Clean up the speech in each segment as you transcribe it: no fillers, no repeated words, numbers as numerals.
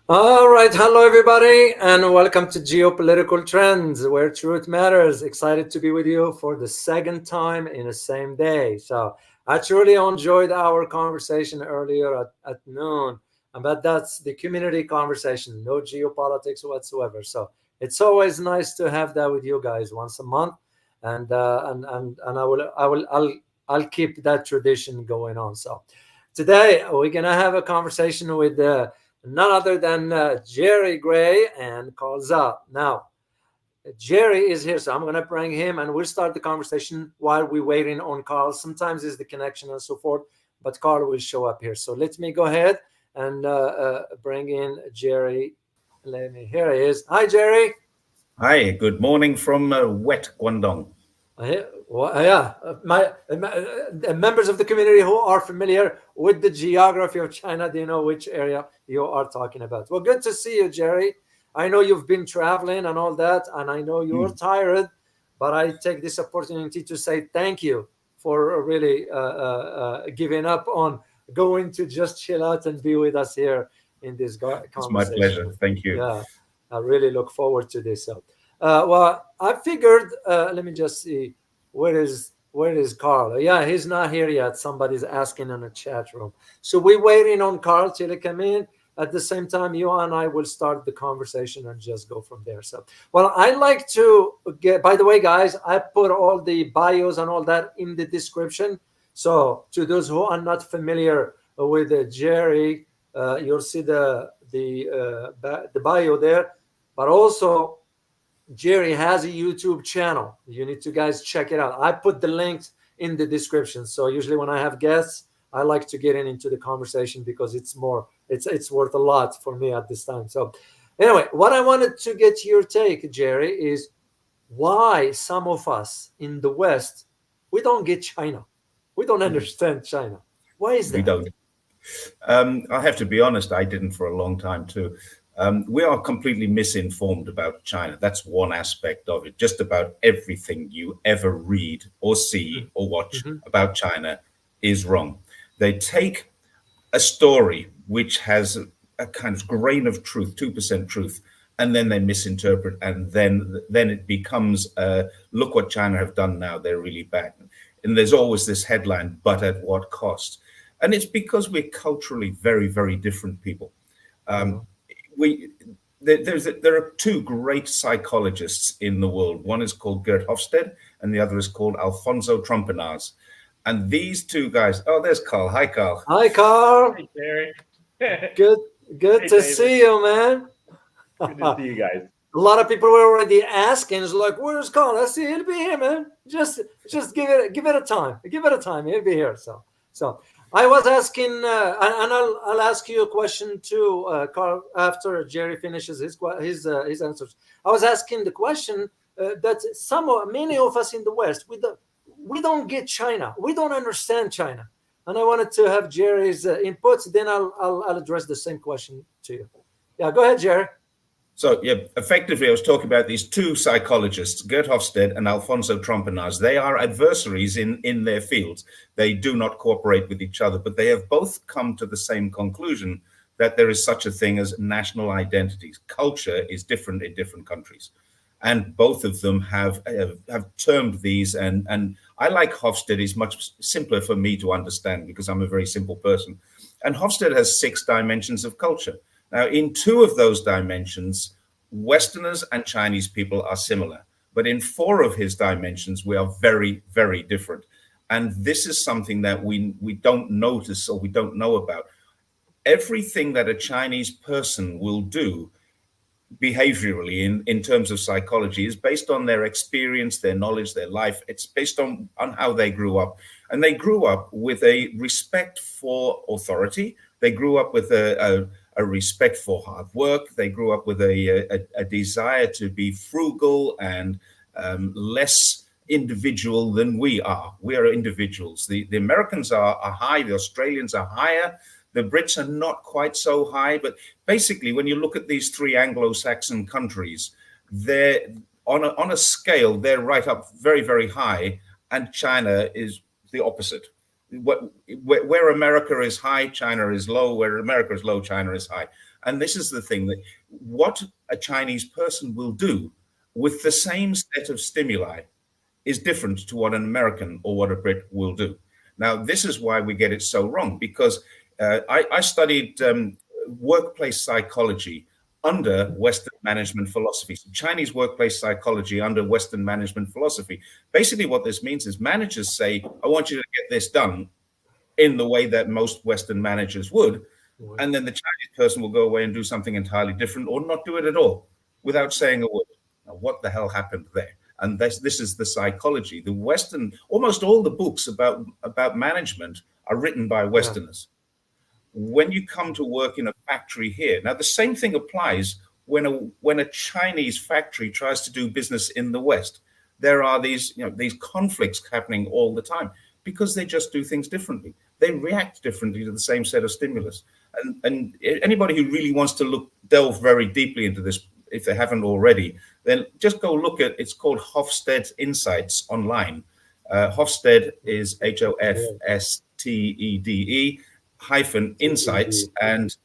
All right, hello everybody, and welcome to Geopolitical Trends, where truth matters. Excited to be with you for the second time in the same day. So I truly enjoyed our conversation earlier at noon, but that's the community conversation, no geopolitics whatsoever. So it's always nice to have that with you guys once a month, and I'll keep that tradition going on. So today we're gonna have a conversation with none other than Jerry Gray and Carl Za. Now, Jerry is here, so I'm going to bring him and we'll start the conversation while we're waiting on Carl. Sometimes it's the connection and so forth, but Carl will show up here. So let me go ahead and bring in Jerry. Here he is. Hi, Jerry. Hi, good morning from wet Guangdong. Members of the community who are familiar with the geography of China, they know which area you are talking about. Well, good to see you, Jerry. I know you've been traveling and all that, and I know you're tired, but I take this opportunity to say thank you for really giving up on going to just chill out and be with us here in this conversation. It's my pleasure. Thank you. Yeah, I really look forward to this. So, well, I figured. Let me just see. Where is Carl? Yeah, he's not here yet. Somebody's asking in the chat room. So we're waiting on Carl till he come in. At the same time, you and I will start the conversation and just go from there. So, well, I like to get. By the way, guys, I put all the bios and all that in the description. So, to those who are not familiar with Jerry, you'll see the bio there. But also, Jerry has a YouTube channel. You need to guys check it out. I put the links in the description. So usually when I have guests, I like to get into the conversation because it's worth a lot for me at this time. So anyway, what I wanted to get your take, Jerry, is why some of us in the West, we don't get China. We don't understand China. Why is that? We don't. I have to be honest, I didn't for a long time too. We are completely misinformed about China. That's one aspect of it. Just about everything you ever read or see or watch about China is wrong. They take a story which has a kind of grain of truth, 2% truth, and then they misinterpret, and then it becomes, look what China have done now, they're really bad. And there's always this headline, but at what cost? And it's because we're culturally very, very different people. There are two great psychologists in the world. One is called Gerd Hofstede, and the other is called Alfonso Trompenas. And these two guys, oh, there's Carl. Hi, Carl. Hi, Carl. Hey, Jerry. Good Hey, to David. see you, man. Good to see you guys. A lot of people were already asking, it's like, where's Carl? I see he'll be here, man. Just give it a time. Give it a time. He'll be here. So I was asking, and I'll ask you a question too, Carl, after Jerry finishes his answers. I was asking the question that many of us in the West, we don't get China. We don't understand China. And I wanted to have Jerry's inputs. Then I'll address the same question to you. Yeah, go ahead, Jerry. So, yeah, effectively, I was talking about these two psychologists, Gerd Hofstede and Alfonso Trompenas. They are adversaries in their fields. They do not cooperate with each other, but they have both come to the same conclusion that there is such a thing as national identities. Culture is different in different countries. And both of them have termed these, and I like Hofstede. It's much simpler for me to understand because I'm a very simple person. And Hofstede has 6 dimensions of culture. Now, in 2 of those dimensions, Westerners and Chinese people are similar. But in 4 of his dimensions, we are very, very different. And this is something that we don't notice or we don't know about. Everything that a Chinese person will do behaviorally in terms of psychology is based on their experience, their knowledge, their life. It's based on how they grew up. And they grew up with a respect for authority. They grew up with a respect for hard work. They grew up with a desire to be frugal and less individual than we are. We are individuals. The Americans are high. The Australians are higher. The Brits are not quite so high. But basically, when you look at these 3 Anglo-Saxon countries, they're on a scale, they're right up very, very high. And China is the opposite. Where America is high, China is low. Where America is low, China is high. And this is the thing, that what a Chinese person will do with the same set of stimuli is different to what an American or what a Brit will do. Now, this is why we get it so wrong, because I studied workplace psychology under Western management philosophy, so Chinese workplace psychology under Western management philosophy. Basically, what this means is managers say, I want you to get this done in the way that most Western managers would. And then the Chinese person will go away and do something entirely different, or not do it at all without saying a word. Now, what the hell happened there? And this is the psychology. The Western, almost all the books about management are written by Westerners. When you come to work in a factory here, now the same thing applies when a Chinese factory tries to do business in the West. There are these conflicts happening all the time because they just do things differently. They react differently to the same set of stimulus. And anybody who really wants to delve very deeply into this, if they haven't already, then just go look at, it's called Hofstede Insights online. Hofstede is HOFSTEDE -insights and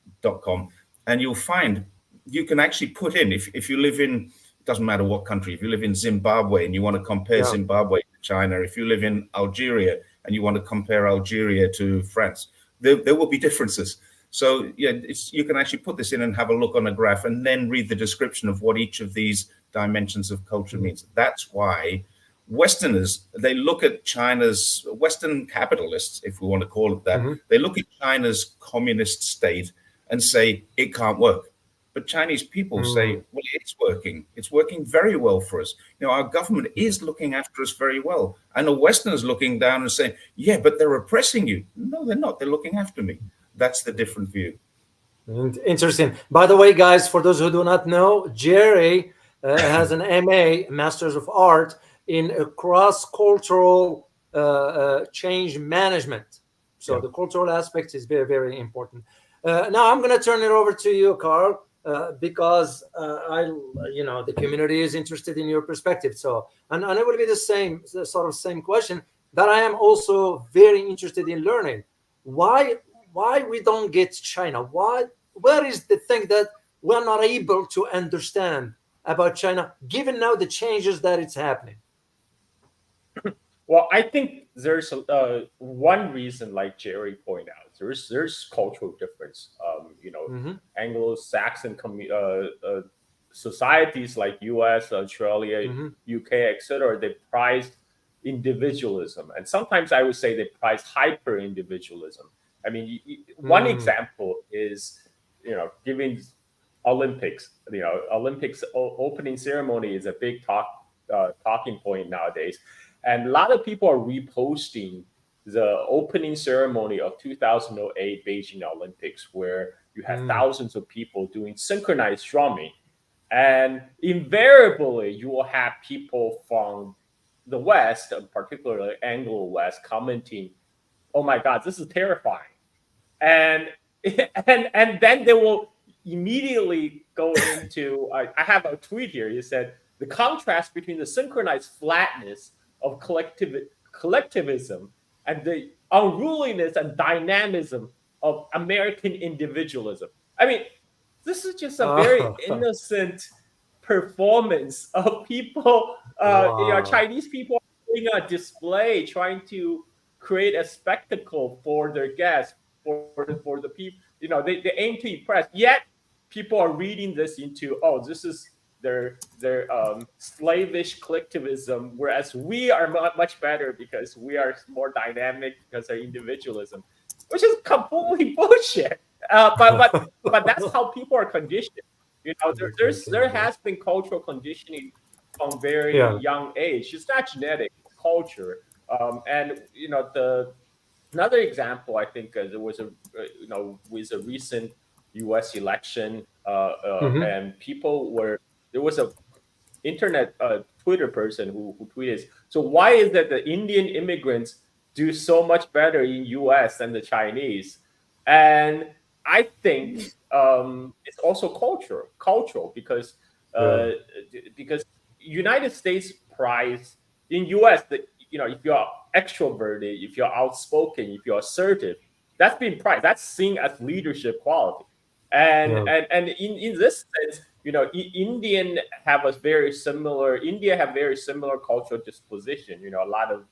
.com. And you'll find you can actually put in, if you live in, it doesn't matter what country, if you live in Zimbabwe and you want to compare Zimbabwe to China, if you live in Algeria and you want to compare Algeria to France, there will be differences. So you can actually put this in and have a look on a graph and then read the description of what each of these dimensions of culture means. That's why Westerners, they look at China's, Western capitalists, if we want to call it that, they look at China's communist state and say, it can't work. But Chinese people say, well, it's working. It's working very well for us. Our government is looking after us very well. And the Westerners looking down and saying, yeah, but they're oppressing you. No, they're not. They're looking after me. That's the different view. Interesting. By the way, guys, for those who do not know, Jerry has an MA, Masters of Art, in cross-cultural change management. So the cultural aspect is very, very important. Now I'm going to turn it over to you, Carl, because the community is interested in your perspective. So, and it will be the same question that I am also very interested in learning. Why we don't get China? Where is the thing that we're not able to understand about China, given now the changes that it's happening? Well, I think there's one reason, like Jerry pointed out, there's cultural difference. Anglo-Saxon societies like U.S., Australia, U.K., etc., they prize individualism, and sometimes I would say they prize hyper-individualism. I mean, one example is, giving Olympics. Olympics opening ceremony is a big talking point nowadays. And a lot of people are reposting the opening ceremony of 2008 Beijing Olympics, where you had thousands of people doing synchronized drumming. And invariably, you will have people from the West, particularly Anglo-West, commenting, oh my God, this is terrifying. And then they will immedially go into, I have a tweet here. He said, the contrast between the synchronized flatness of collectivism and the unruliness and dynamism of American individualism. I mean, this is just a very innocent performance of people, Chinese people putting a display, trying to create a spectacle for their guests, for the people. They aim to impress. Yet people are reading this into, this is their slavish collectivism, whereas we are much better because we are more dynamic because of individualism, which is completely bullshit. But that's how people are conditioned. There has been cultural conditioning from very young age. It's not genetic, it's culture. Another example, I think, there was with a recent U.S. election, and there was a internet Twitter person who tweeted, so why is that the Indian immigrants do so much better in U.S. than the Chinese? And I think it's also cultural because United States prize in U.S. that if you're extroverted, if you're outspoken, if you're assertive, that's being prized. That's seen as leadership quality. And Yeah. in this sense, India have very similar cultural disposition. A lot of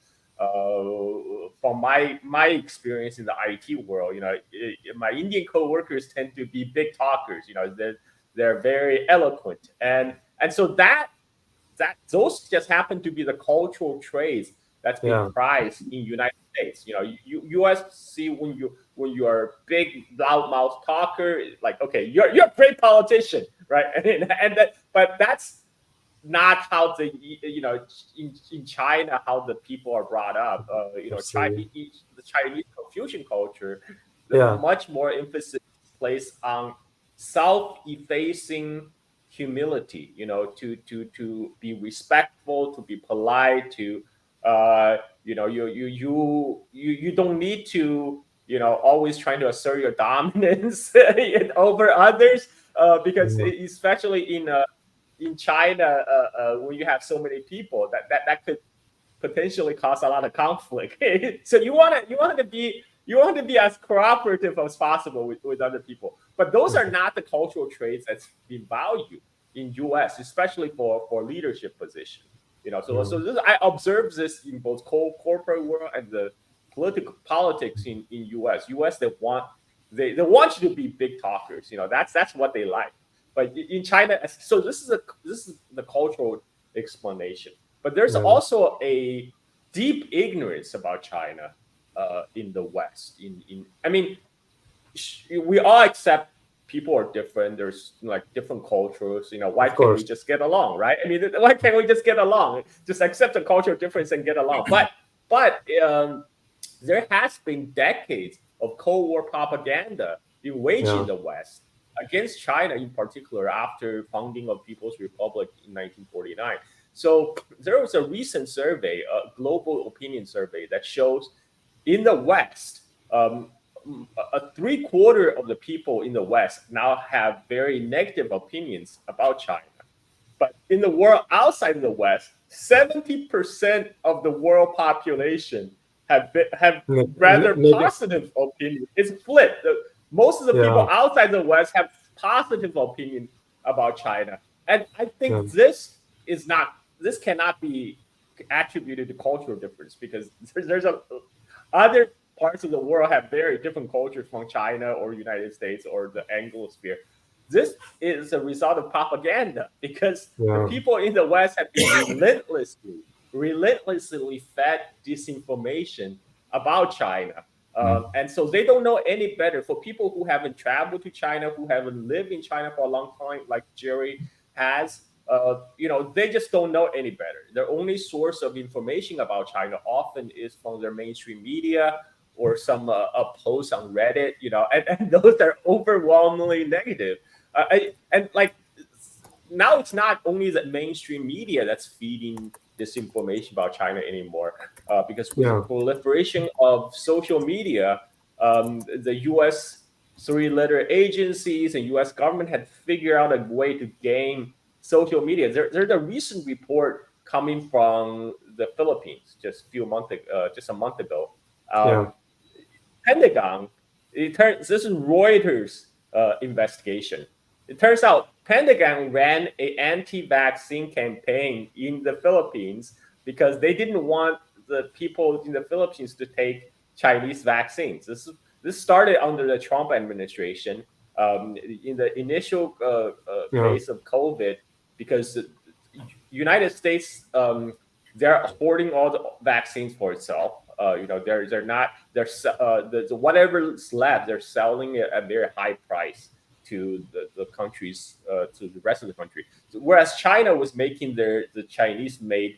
from my experience in the IT world, my Indian coworkers tend to be big talkers. They're very eloquent, and so that those just happen to be the cultural traits that's been Yeah. prized in United States. U.S. see when you are a big loudmouth talker, like, okay, you're a great politician, right? But that's not how in China how the people are brought up. Absolutely. The Chinese Confucian culture, the Yeah. much more emphasis is placed on self-effacing humility. To be respectful, to be polite, to you don't need to always trying to assert your dominance over others, because Yeah. especially in China, when you have so many people, that could potentially cause a lot of conflict. So you want to be as cooperative as possible with other people. But those are not the cultural traits that's been valued in U.S., especially for leadership position. So I observe this in both corporate world and the politics in U.S. They want you to be big talkers. That's what they like. But in China, so this is the cultural explanation. But there's Yeah. also a deep ignorance about China in the West. I mean, we all accept people are different. There's like different cultures. Why Of can't we course. just get along, right? I mean, why can't we just get along? Just accept the cultural difference and get along. But there has been decades of Cold War propaganda being waged in Yeah. the West against China, in particular, after founding of People's Republic in 1949. So there was a recent survey, a global opinion survey, that shows in the West, a three-quarter of the people in the West now have very negative opinions about China. But in the world outside of the West, 70% of the world population have rather Maybe. positive opinion. It's flipped. Most of the people Yeah. outside the West have positive opinion about China. And I Yeah. think this cannot be attributed to cultural difference, because there's a other parts of the world have very different cultures from China or United States or the Anglosphere. This is a result of propaganda, because the Yeah. people in the West have been relentlessly fed disinformation about China. And so they don't know any better. For people who haven't traveled to China, who haven't lived in China for a long time, like Jerry has, they just don't know any better. Their only source of information about China often is from their mainstream media or some a post on Reddit, and those are overwhelmingly negative. And like now, it's not only the mainstream media that's feeding this information about China anymore, because with the Yeah. proliferation of social media, the U.S. three-letter agencies and U.S. government had figured out a way to gain social media. There's a recent report coming from the Philippines just a month ago. Yeah. Pentagon, this is Reuters investigation. It turns out Pentagon ran an anti-vaccine campaign in the Philippines because they didn't want the people in the Philippines to take Chinese vaccines. This started under the Trump administration, in the initial Yeah. phase of COVID, because the United States, they're hoarding all the vaccines for itself. They're not the whatever's left, they're selling it at a very high price to the countries, to the rest of the country. So, whereas China was making the Chinese made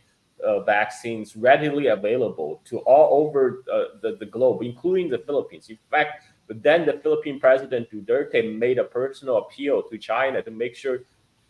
vaccines readily available to all over the globe, including the Philippines. In fact, but then the Philippine President Duterte made a personal appeal to China to make sure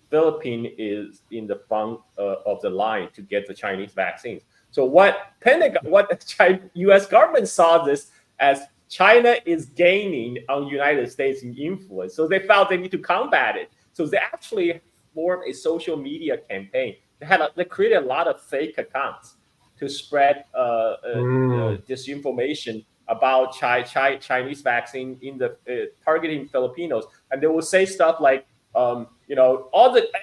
Philippines is in the front of the line to get the Chinese vaccines. So what the U.S. government saw this as China is gaining on United States in influence, so they felt they need to combat it. So they actually formed a social media campaign. They created a lot of fake accounts to spread Mm. disinformation about Chinese vaccine in the targeting Filipinos, and they will say stuff like,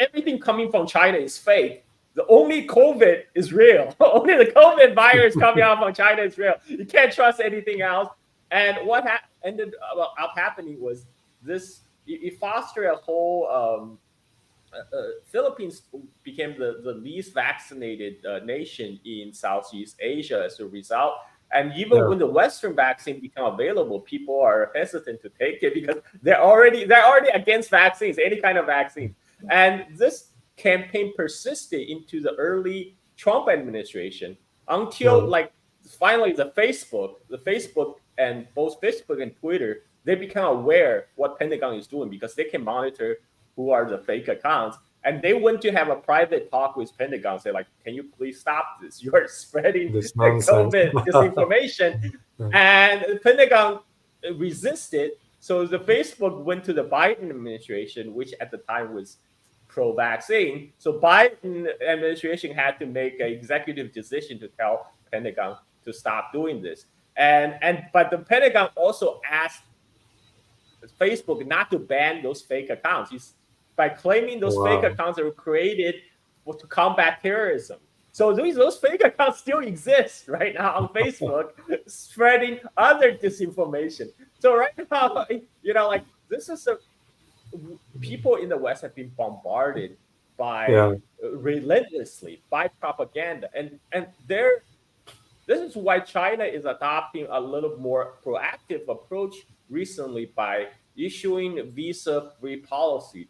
everything coming from China is fake. The only COVID is real. Only the COVID virus coming out from China is real. You can't trust anything else. And what ended up happening was this: it fostered a whole. Philippines became the least vaccinated nation in Southeast Asia as a result. And even when the Western vaccine become available, people are hesitant to take it because they're already against vaccines, any kind of vaccine. And this campaign persisted into the early Trump administration until finally the Facebook and both Facebook and Twitter, they become aware what Pentagon is doing because they can monitor who are the fake accounts. And they went to have a private talk with Pentagon, say like, can you please stop this? You are spreading the COVID disinformation. And the Pentagon resisted. So the Facebook went to the Biden administration, which at the time was pro-vaccine. So Biden administration had to make an executive decision to tell Pentagon to stop doing this. But the Pentagon also asked Facebook not to ban those fake accounts. By claiming those fake accounts that were created to combat terrorism. So those fake accounts still exist right now on Facebook, spreading other disinformation. So right now, this is people in the West have been bombarded by relentlessly by propaganda, and this is why China is adopting a little more proactive approach recently by issuing visa-free policy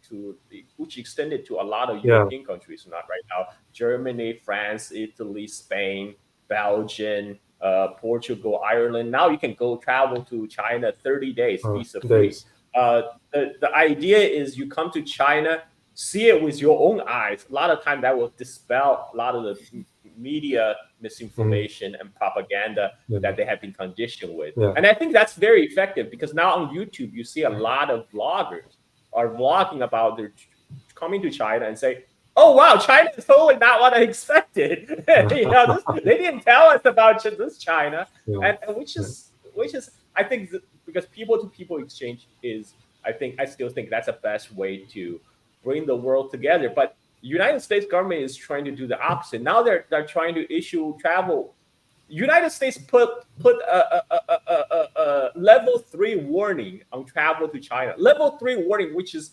which extended to a lot of European countries, not right now, Germany, France, Italy, Spain, Belgium, Portugal, Ireland. Now you can go travel to China 30 days visa-free. The idea is you come to China, see it with your own eyes. A lot of time that will dispel a lot of the media misinformation and propaganda that they have been conditioned with. And I think that's very effective because now on YouTube, you see a lot of vloggers are vlogging about their coming to China and say, oh, wow, China is totally not what I expected. They didn't tell us about this China. And which is, I think, because people-to-people exchange is, I still think that's the best way to bring the world together. But United States government is trying to do the opposite. Now they're trying to issue travel. United States put a level 3 warning on travel to China. Level 3 warning, which is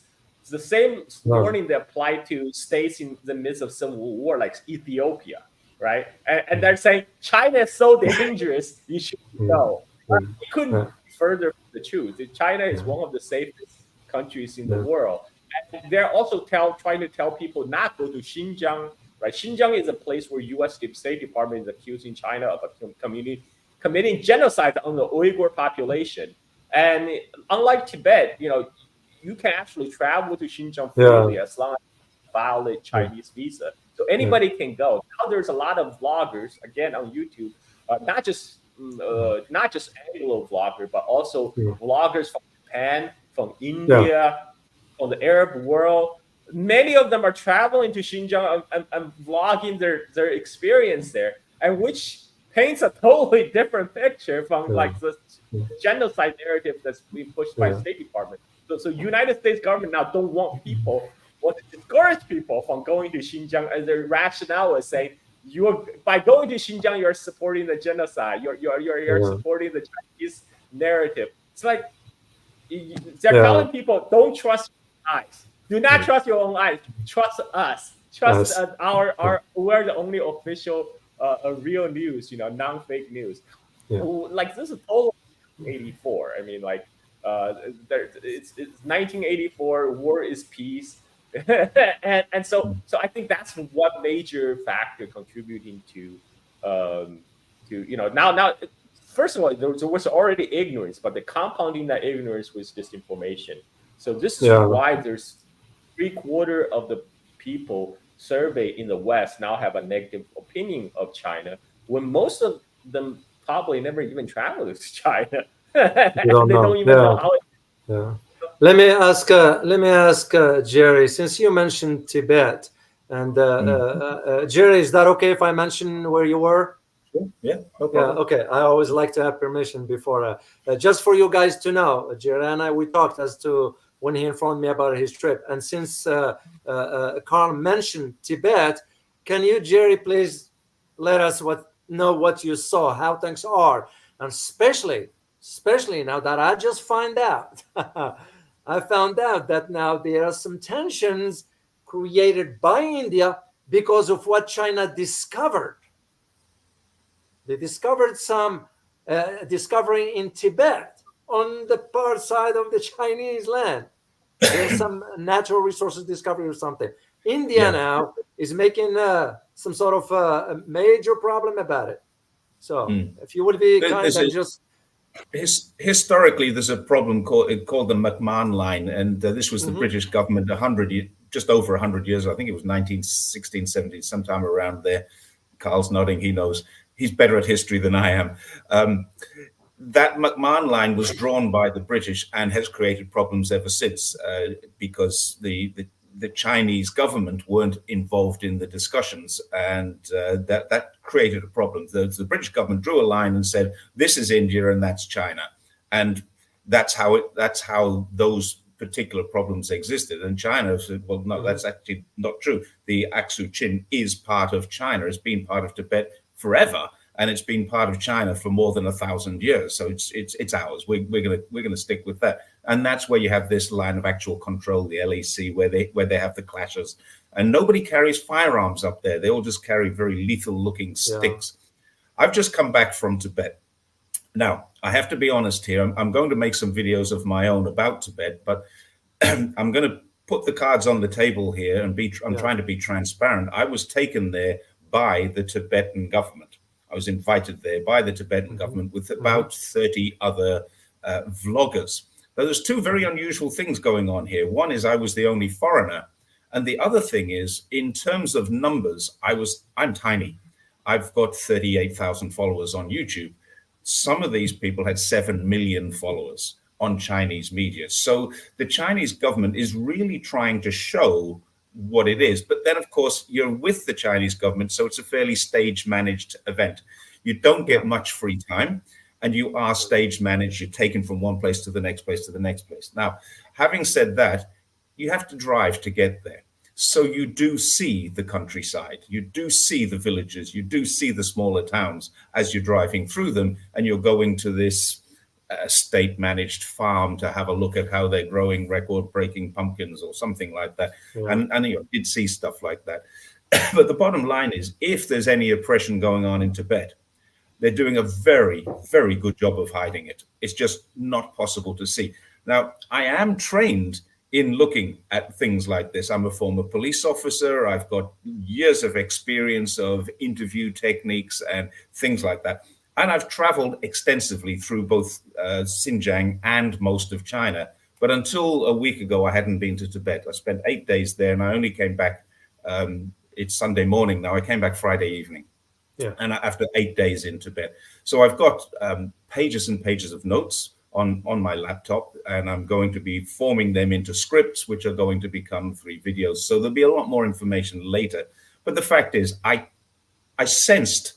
the same warning that applied to states in the midst of civil war, like Ethiopia, right? And they're saying China is so dangerous, you should go. We couldn't further the truth. China is one of the safest countries in the world. And they're also trying to tell people not go to Xinjiang, right? Xinjiang is a place where U.S. State Department is accusing China of committing genocide on the Uyghur population. And unlike Tibet, you can actually travel to Xinjiang freely as long as you valid Chinese visa. So anybody can go. Now there's a lot of vloggers, again, on YouTube, not just Anglo vloggers, but also vloggers from Japan, from India, from the Arab world. Many of them are traveling to Xinjiang and vlogging their experience there, and which paints a totally different picture from like the genocide narrative that's being pushed by the State Department. So United States government now don't want to discourage people from going to Xinjiang, and their rationale is saying by going to Xinjiang you're supporting the genocide. You're supporting the Chinese narrative. It's like they're telling people don't trust your eyes. Do not trust your own eyes. Trust us. Trust we're the only official real news, non-fake news. Like this is totally 1984. I mean, like it's 1984. War is peace, and so I think that's one major factor contributing to now. First of all, there was already ignorance, but the compounding that ignorance was disinformation. So this is why there's 3/4 of the people surveyed in the West now have a negative opinion of China, when most of them probably never even traveled to China. They don't even know how it. Let me ask Jerry, since you mentioned Tibet, and Jerry, is that okay if I mention where you were? Yeah, no Yeah, problem. okay. I always like to have permission before. Just for you guys to know, Jerry and I, we talked as to when he informed me about his trip. And since Carl mentioned Tibet, can you, Jerry, please let us know what you saw, how things are, and especially now that I just find out, I found out that now there are some tensions created by India because of what China discovered. They discovered some discovery in Tibet on the far side of the Chinese land. There's some natural resources discovery or something. India Yeah. now is making some sort of a major problem about it. So if you would be kind This and is just historically, there's a problem called the McMahon Line, and this was the Mhm. British government just over 100 years. I think it was 1916, 17, sometime around there. Carl's nodding; he knows. He's better at history than I am. That McMahon line was drawn by the British and has created problems ever since because the Chinese government weren't involved in the discussions, and that created a problem. The British government drew a line and said, "This is India and that's China," and that's how those particular problems existed. And China said, "Well, no, Mhm. that's actually not true. The Aksu Chin is part of China. It's been part of Tibet forever." And it's been part of China for more than 1,000 years, so it's ours. We're gonna stick with that, and that's where you have this line of actual control, the LAC, where they have the clashes, and nobody carries firearms up there. They all just carry very lethal-looking Yeah. sticks. I've just come back from Tibet. Now, I have to be honest here. I'm going to make some videos of my own about Tibet, but I'm going to put the cards on the table here and I'm Yeah. trying to be transparent. I was taken there by the Tibetan government. I was invited there by the Tibetan Mhm. government with Mhm. about 30 other vloggers. Now, there's two very unusual things going on here. One is I was the only foreigner, and the other thing is, in terms of numbers, I'm tiny. I've got 38,000 followers on YouTube. Some of these people had 7 million followers on Chinese media. So the Chinese government is really trying to show what it Yeah. is. But then, of course, you're with the Chinese government, so it's a fairly stage managed event. You don't Yeah. get much free time, and you are stage managed. You're taken from one place to the next place to the next place. Now, having said that, you have to drive to get there. So you do see the countryside, you do see the villages, you do see the smaller towns as you're driving through them, and you're going to this state managed farm to have a look at how they're growing record breaking pumpkins or something like that. Yeah. And you did see stuff like that. But the bottom line is, if there's any oppression going on in Tibet, they're doing a very, very good job of hiding it. It's just not possible to see. Now, I am trained in looking at things like this. I'm a former police officer. I've got years of experience of interview techniques and things like that. And I've traveled extensively through both Xinjiang and most of China. But until a week ago, I hadn't been to Tibet. I spent 8 days there, and I only came back. It's Sunday morning now. I came back Friday evening, Yeah. and after 8 days in Tibet. So I've got pages and pages of notes on my laptop, and I'm going to be forming them into scripts, which are going to become 3 videos. So there'll be a lot more information later. But the fact is, I sensed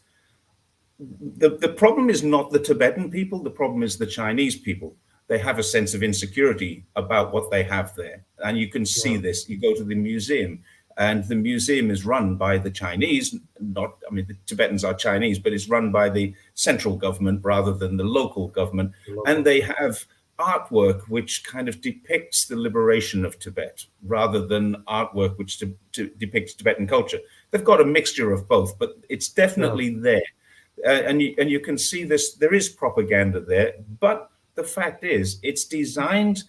the problem is not the Tibetan people. The problem is the Chinese people. They have a sense of insecurity about what they have there. And you can see Yeah. this. You go to the museum, and the museum is run by the Chinese. Not, I mean, the Tibetans are Chinese, but it's run by the central government rather than the local government. And Local. they have artwork which kind of depicts the liberation of Tibet rather than artwork which depicts Tibetan culture. They've got a mixture of both, but it's Yeah. definitely there. And you can see this. There is propaganda there, but the fact is, it's designed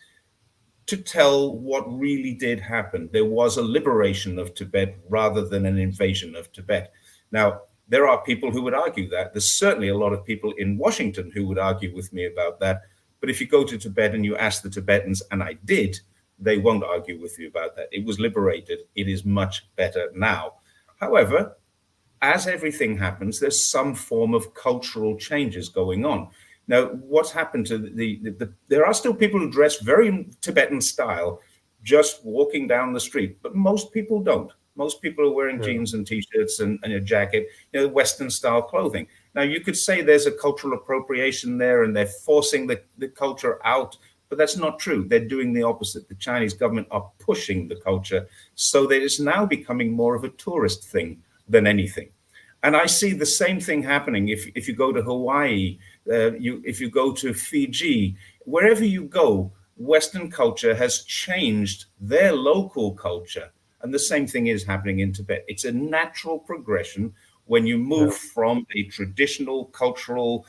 to tell what really did happen. There was a liberation of Tibet rather than an invasion of Tibet. Now, there are people who would argue that. There's certainly a lot of people in Washington who would argue with me about that. But if you go to Tibet and you ask the Tibetans, and I did, they won't argue with you about that. It was liberated. It is much better now. However, as everything happens, there's some form of cultural changes going on. Now, what's happened to there are still people who dress very Tibetan style, just walking down the street, but most people don't. Most people are wearing Yeah. jeans and t-shirts and a jacket, Western style clothing. Now, you could say there's a cultural appropriation there and they're forcing the culture out, but that's not true. They're doing the opposite. The Chinese government are pushing the culture so that it's now becoming more of a tourist thing than anything. And I see the same thing happening if you go to Hawaii, if you go to Fiji, wherever you go, Western culture has changed their local culture. And the same thing is happening in Tibet. It's a natural progression when you move from a traditional cultural,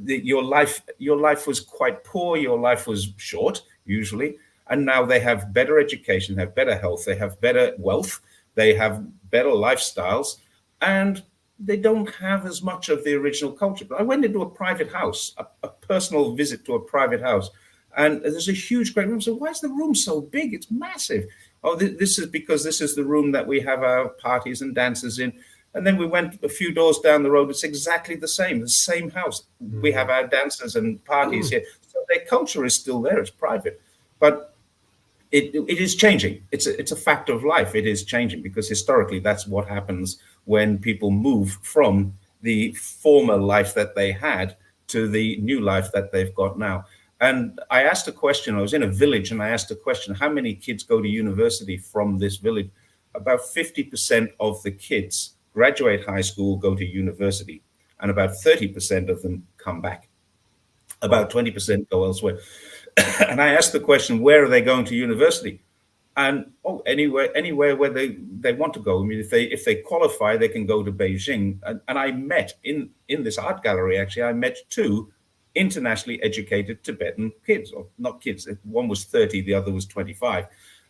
your life was quite poor, your life was short, usually. And now they have better education, they have better health, they have better wealth, they have better lifestyles, and they don't have as much of the original culture. But I went into a private house, a personal visit to a private house, and there's a huge great room. So why is the room so big? It's massive. Oh, this is because this is the room that we have our parties and dances in. And then we went a few doors down the road. It's exactly the same house. We have our dances and parties here. So their culture is still there. It's private, but it is changing. It's a fact of life. It is changing because historically that's what happens when people move from the former life that they had to the new life that they've got now. And I asked a question. I was in a village and I asked a question: how many kids go to university from this village? About 50% of the kids graduate high school, go to university, and about 30% of them come back. About 20% go elsewhere. And I asked the question, where are they going to university? And anywhere where they want to go. I mean, if they qualify, they can go to Beijing. And I met in this art gallery, actually, I met two internationally educated Tibetan kids, or not kids. One was 30, the other was 25.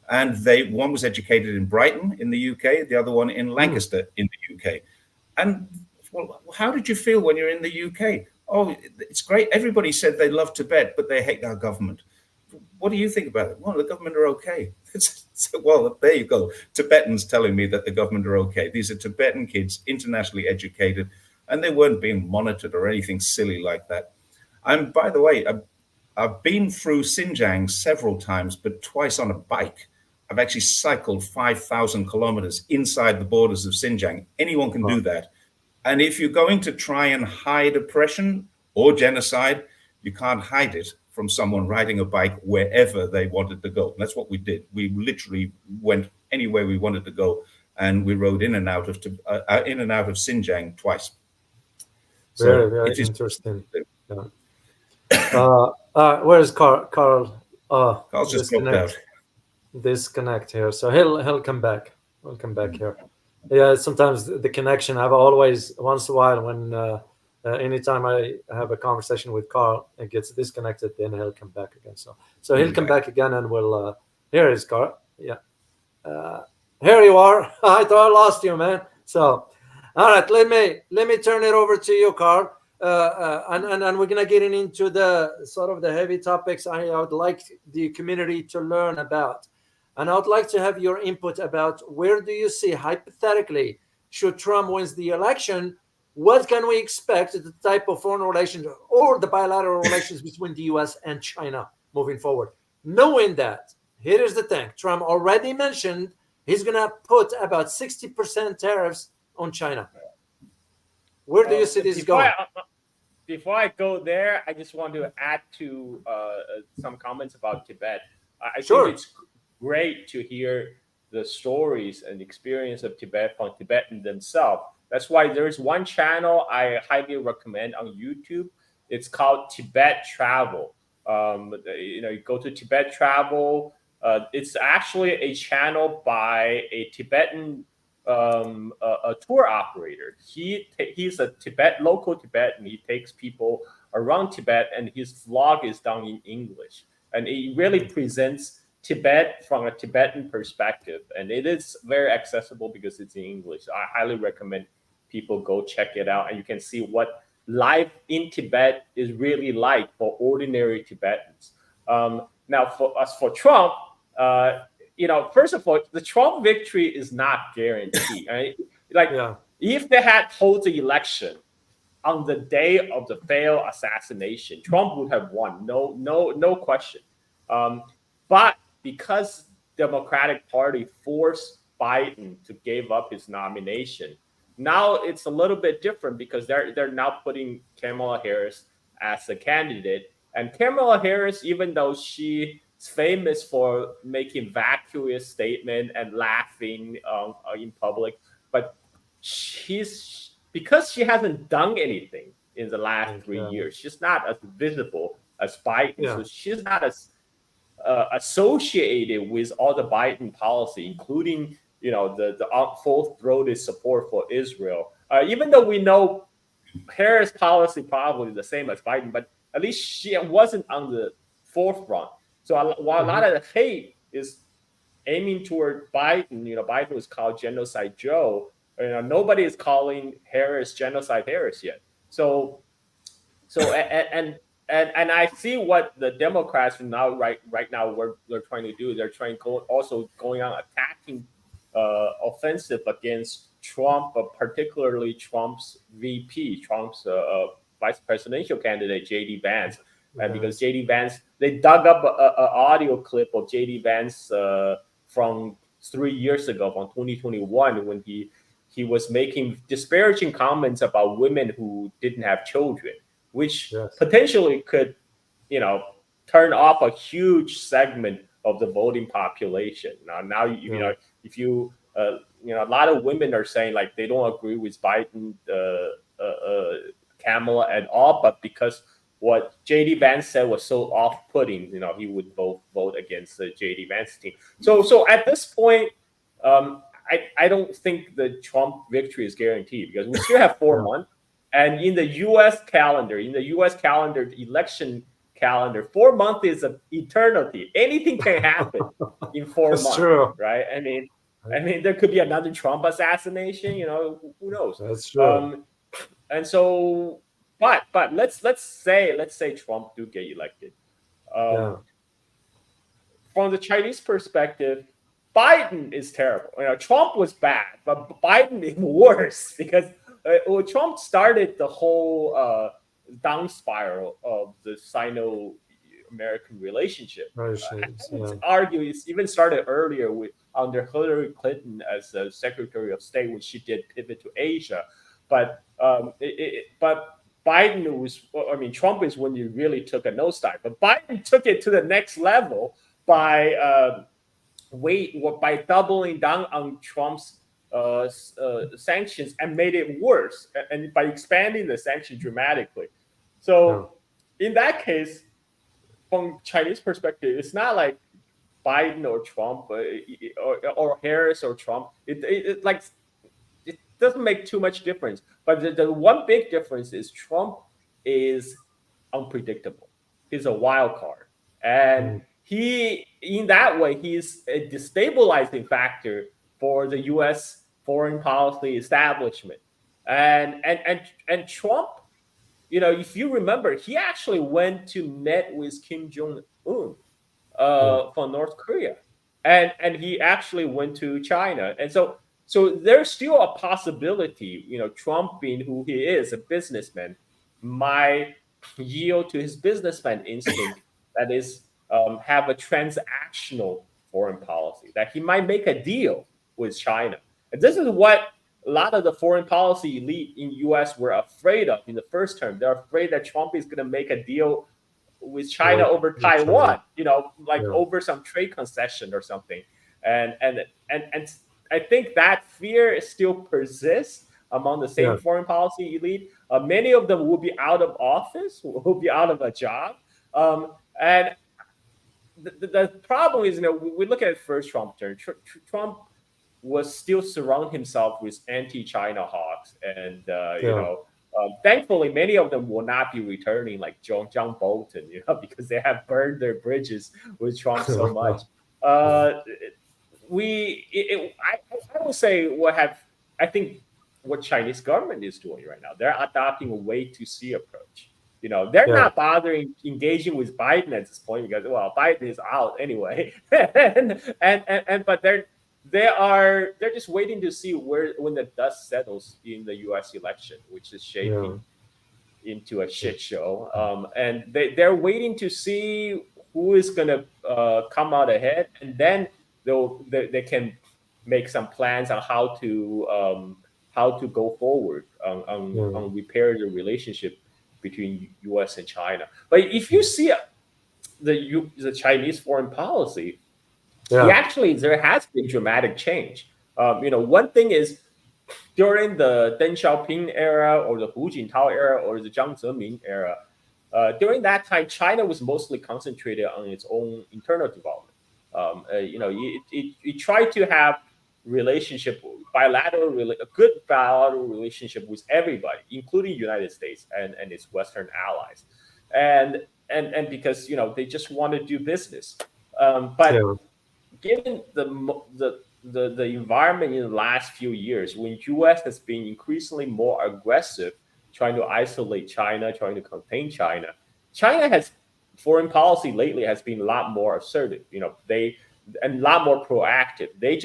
And one was educated in Brighton in the UK, the other one in Lancaster in the UK. And well, how did you feel when you're in the UK? Oh, it's great. Everybody said they love Tibet, but they hate our government. What do you think about it? Well, the government are okay. So, well, there you go. Tibetans telling me that the government are okay. These are Tibetan kids, internationally educated, and they weren't being monitored or anything silly like that. And by the way, I've been through Xinjiang several times, but twice on a bike. I've actually cycled 5,000 kilometers inside the borders of Xinjiang. Anyone can do that. And if you're going to try and hide oppression or genocide, you can't hide it from someone riding a bike wherever they wanted to go. And that's what we did. We literally went anywhere we wanted to go, and we rode in and out of Xinjiang twice. So very interesting. Where's Carl? Carl's just dropped out. Disconnect here, so he'll come back. We'll come back here. Yeah, sometimes the connection. I've always once in a while when anytime I have a conversation with Carl, it gets disconnected. Then he'll come back again. So he'll come back again, and we'll. Here is Carl. Yeah, here you are. I thought I lost you, man. So, all right, let me turn it over to you, Carl. And we're gonna get into the sort of the heavy topics I would like the community to learn about, and I would like to have your input about where do you see hypothetically, should Trump wins the election, what can we expect the type of foreign relations or the bilateral relations between the U.S. and China moving forward? Knowing that, here is the thing: Trump already mentioned he's gonna put about 60% tariffs on China. Where do you see this going? Before I go there, I just want to add to some comments about Tibet. I think it's great to hear the stories and experience of Tibet from Tibetans themselves. That's why there's one channel I highly recommend on YouTube. It's called Tibet Travel. You go to Tibet Travel. It's actually a channel by a Tibetan a tour operator. He's a local Tibetan. He takes people around Tibet, and his vlog is done in English, and he really presents Tibet from a Tibetan perspective, and it is very accessible because it's in English. I highly recommend people go check it out, and you can see what life in Tibet is really like for ordinary Tibetans. Now, for Trump, first of all, the Trump victory is not guaranteed. Right? If they had held the election on the day of the failed assassination, Trump would have won, no question. But because Democratic Party forced Biden to give up his nomination, Now it's a little bit different because they're now putting Kamala Harris as a candidate. And Kamala Harris, even though she's famous for making vacuous statement and laughing in public, but because she hasn't done anything in the last 3 years, she's not as visible as Biden. So she's not as associated with all the Biden policy, including the full-throated support for Israel. Even though we know Harris' policy probably the same as Biden, but at least she wasn't on the forefront. So while a lot of the hate is aiming toward Biden, Biden was called Genocide Joe. Nobody is calling Harris Genocide Harris yet. So and I see what the Democrats now right now they're trying to do. They're trying going on attacking offensive against Trump, but particularly Trump's VP, Trump's vice presidential candidate, J.D. Vance. And because J.D. Vance, they dug up an audio clip of J.D. Vance from 3 years ago, from 2021, when he was making disparaging comments about women who didn't have children, which potentially could, turn off a huge segment of the voting population. Now if you a lot of women are saying like they don't agree with Biden, Kamala at all, but because what J.D. Vance said was so off-putting, he would vote against the J.D. Vance team. So at this point, I don't think the Trump victory is guaranteed because we still have 4 months. And in the U.S. calendar, the election calendar, 4 months is an eternity. Anything can happen in 4 months, true. right? I mean, there could be another Trump assassination. Who knows? That's true. And so, but let's say Trump do get elected. From the Chinese perspective, Biden is terrible. Trump was bad, but Biden is worse because Trump started the whole down spiral of the Sino-American relationship. I would argue it's even started earlier under Hillary Clinton as Secretary of State when she did pivot to Asia. But Biden Trump is when you really took a nosedive. But Biden took it to the next level by doubling down on Trump's sanctions and made it worse, and by expanding the sanction dramatically. So in that case, from Chinese perspective, it's not like Biden or Trump or Harris or Trump. It doesn't make too much difference. But the one big difference is Trump is unpredictable. He's a wild card, and in that way, he's a destabilizing factor for the U.S. foreign policy establishment. And Trump, if you remember, he actually went to meet with Kim Jong-un from North Korea, and he actually went to China. And so there's still a possibility, Trump being who he is, a businessman, might yield to his businessman instinct that is have a transactional foreign policy, that he might make a deal with China. And this is what a lot of the foreign policy elite in U.S. were afraid of in the first term. They're afraid that Trump is going to make a deal with China over Taiwan, over some trade concession or something. And I think that fear still persists among the same foreign policy elite. Many of them will be out of office, will be out of a job. And the problem is, we look at the first Trump term. Trump was still surrounding himself with anti-China hawks, and thankfully, many of them will not be returning, like John Bolton, because they have burned their bridges with Trump so much. I would say I think what Chinese government is doing right now, they're adopting a wait to see approach. They're not bothering engaging with Biden at this point because, well, Biden is out anyway, but they're just waiting to see when the dust settles in the U.S. election, which is shaping into a shit show. And they're waiting to see who is going to come out ahead, and then they can make some plans on how to how to go forward on repair the relationship between U.S. and China. But if you see the Chinese foreign policy, actually there has been dramatic change. One thing is during the Deng Xiaoping era or the Hu Jintao era or the Jiang Zemin era, during that time, China was mostly concentrated on its own internal development. It tried to have a good bilateral relationship with everybody, including United States and its Western allies, and because they just want to do business. But given the environment in the last few years, when U.S. has been increasingly more aggressive, trying to isolate China, trying to contain China, China has foreign policy lately has been a lot more assertive. And a lot more proactive. They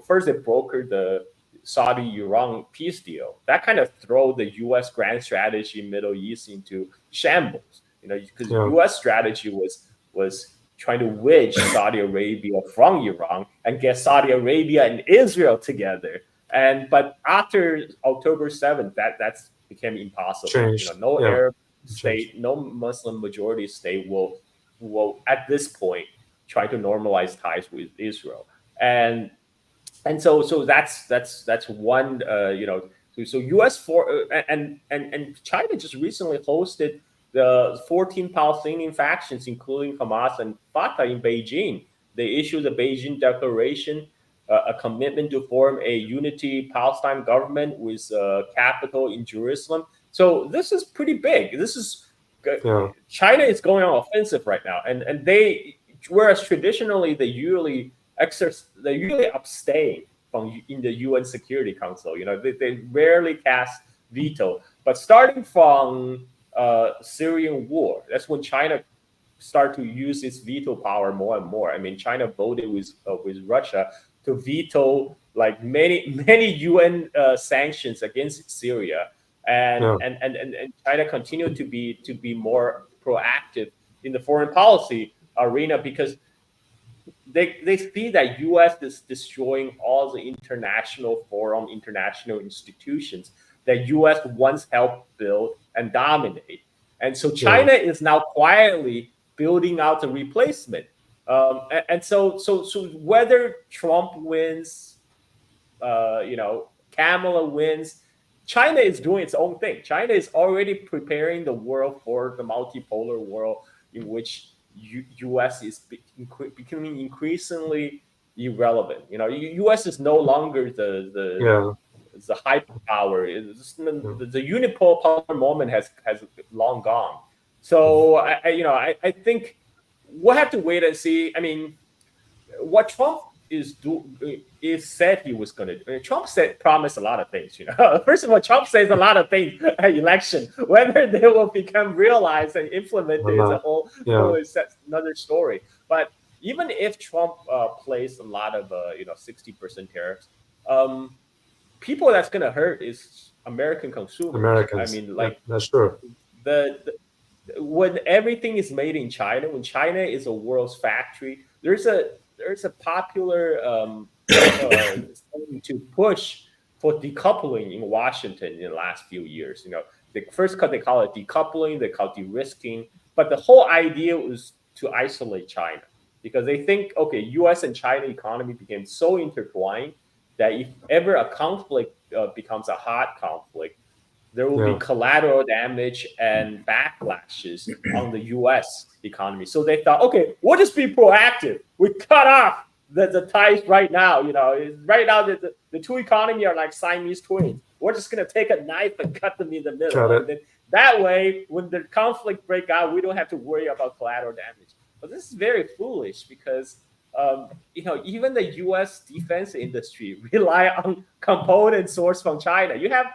first brokered the Saudi-Iran peace deal. That kind of throw the U.S. grand strategy in Middle East into shambles. Because U.S. strategy was trying to wedge Saudi Arabia from Iran and get Saudi Arabia and Israel together. But after October 7th, that's became impossible. No Arab state, no Muslim majority state will at this point try to normalize ties with Israel. And so that's one. So U.S. and China just recently hosted the 14 Palestinian factions, including Hamas and Fatah, in Beijing. They issued the Beijing Declaration, a commitment to form a unity Palestine government with capital in Jerusalem. So this is pretty big. China is going on offensive right now, and whereas traditionally they usually abstain from in the UN Security Council. They rarely cast veto. But starting from Syrian war, that's when China started to use its veto power more and more. I mean, China voted with Russia to veto like many UN sanctions against Syria, and China continued to be more proactive in the foreign policy arena because they see that U.S. is destroying all the international forum, international institutions that U.S. once helped build and dominate. And so China is now quietly building out the replacement. And so whether Trump wins, Kamala wins, China is doing its own thing. China is already preparing the world for the multipolar world in which U.S. is becoming increasingly irrelevant. U.S. is no longer the hyperpower. The unipolar moment has long gone. So I think we'll have to wait and see. I mean, what Trump is said he was going to do. Trump promised a lot of things. First of all, Trump says a lot of things at election. Whether they will become realized and implemented is a whole another story. But even if Trump placed a lot of 60% tariffs, people that's going to hurt is American consumers. Americans. I mean, that's true. When everything is made in China, when China is a world's factory, there's a popular to push for decoupling in Washington in the last few years. They call it decoupling, they call it de-risking, but the whole idea was to isolate China because they think, okay, U.S. and China economy became so intertwined that if ever a conflict becomes a hot conflict, there will be collateral damage and backlashes on the U.S. economy. So they thought, okay, we'll just be proactive. We cut off the ties right now. Right now the two economies are like Siamese twins. We're just going to take a knife and cut them in the middle. And then that way, when the conflict break out, we don't have to worry about collateral damage. But this is very foolish because even the U.S. defense industry rely on components sourced from China. You have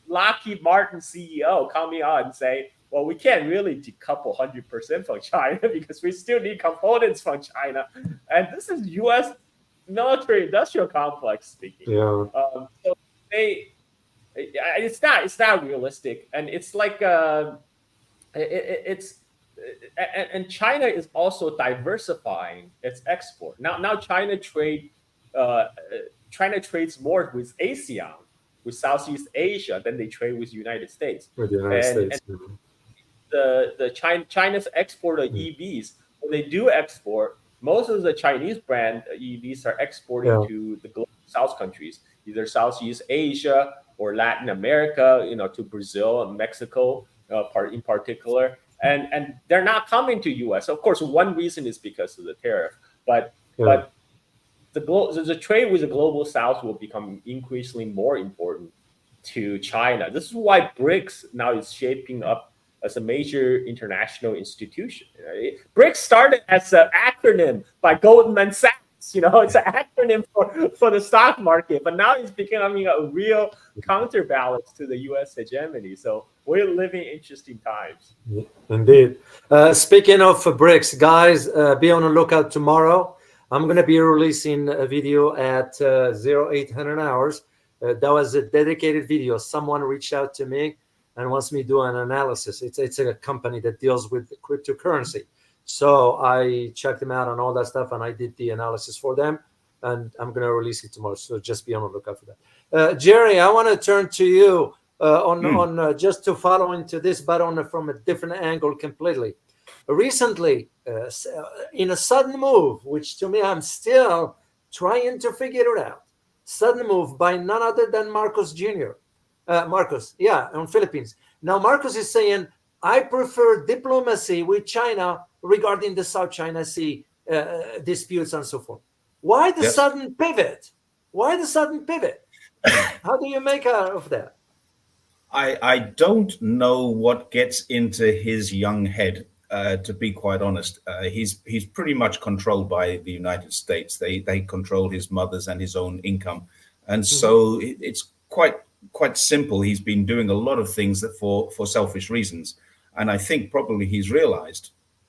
Lockheed Martin CEO coming out and say, well, we can't really decouple 100% from China because we still need components from China. And this is U.S. military industrial complex speaking. So it's not realistic. And it's like and China is also diversifying its export. Now China trades more with ASEAN with Southeast Asia than they trade with the United States. With the United And States. China's export of EVs, when they do export, most of the Chinese brand EVs are exporting Yeah. to the global South countries, either Southeast Asia or Latin America, to Brazil and Mexico, in particular, and they're not coming to U.S. Of course, one reason is because of the tariff, but Yeah. but the trade with the global South will become increasingly more important to China. This is why BRICS now is shaping up as a major international institution. BRICS started as an acronym by Goldman Sachs. It's an acronym for the stock market, but now it's becoming a real counterbalance to the U.S. hegemony. So we're living interesting times. Indeed. Speaking of BRICS, guys, be on the lookout tomorrow. I'm going to be releasing a video at 0800 hours. That was a dedicated video. Someone reached out to me and wants me to do an analysis. It's a company that deals with cryptocurrency. So I checked them out on all that stuff, and I did the analysis for them, and I'm going to release it tomorrow. So just be on the lookout for that. Jerry, I want to turn to you on just to follow into this, but from a different angle completely. Recently, in a sudden move, which to me I'm still trying to figure it out, sudden move by none other than Marcos Jr. Marcos, on Philippines. Now Marcos is saying, I prefer diplomacy with China regarding the South China Sea disputes and so forth. Why the sudden pivot? Why the sudden pivot? How do you make out of that? I don't know what gets into his young head. To be quite honest, he's pretty much controlled by the United States. They control his mother's and his own income, and so it's quite simple. He's been doing a lot of things that for selfish reasons, and I think probably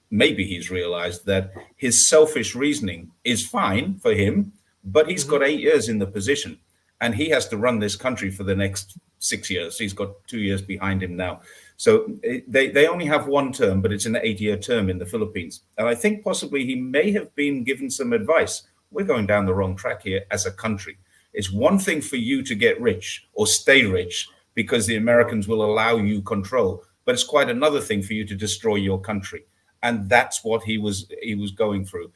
maybe he's realized that his selfish reasoning is fine for him, but he's got 8 years in the position, and he has to run this country for the next 6 years. He's got 2 years behind him now. So they only have one term, but it's an 8-year term in the Philippines. And I think possibly he may have been given some advice. We're going down the wrong track here as a country. It's one thing for you to get rich or stay rich because the Americans will allow you control, but it's quite another thing for you to destroy your country. And that's what he was going through.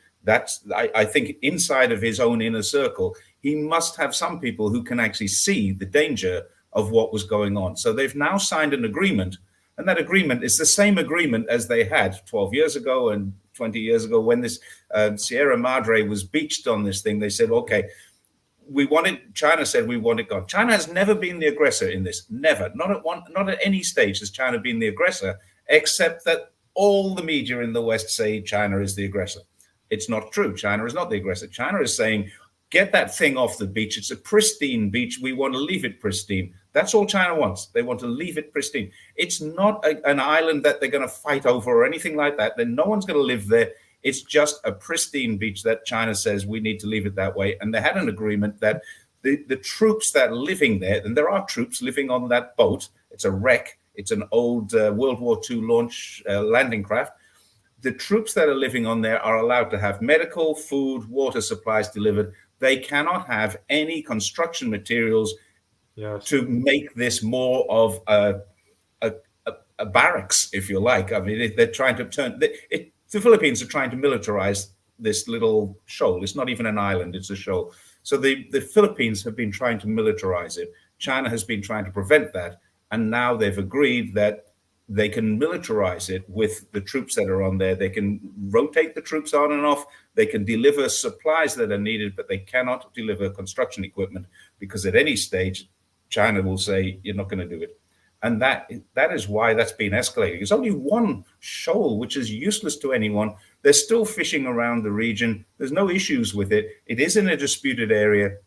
I think inside of his own inner circle, he must have some people who can actually see the danger of what was going on. So they've now signed an agreement. And that agreement is the same agreement as they had 12 years ago and 20 years ago when this Sierra Madre was beached on this thing. They said, okay, China said we want it gone. China has never been the aggressor in this. Never. Not at any stage has China been the aggressor, except that all the media in the West say China is the aggressor. It's not true. China is not the aggressor. China is saying, get that thing off the beach. It's a pristine beach. We want to leave it pristine. That's all China wants. They want to leave it pristine. It's not an island that they're going to fight over or anything like that. Then no one's going to live there. It's just a pristine beach that China says we need to leave it that way. And they had an agreement that the troops that are living there, and there are troops living on that boat. It's a wreck. It's an old World War II launch landing craft. The troops that are living on there are allowed to have medical, food, water supplies delivered. They cannot have any construction materials to make this more of a barracks, if you like. I mean, they're trying to turn the Philippines are trying to militarize this little shoal. It's not even an island; it's a shoal. So the Philippines have been trying to militarize it. China has been trying to prevent that, and now they've agreed that they can militarize it with the troops that are on there. They can rotate the troops on and off. They can deliver supplies that are needed, but they cannot deliver construction equipment because at any stage, China will say, you're not going to do it. And that is why that's been escalating. There's only one shoal, which is useless to anyone. They're still fishing around the region. There's no issues with it. It is in a disputed area.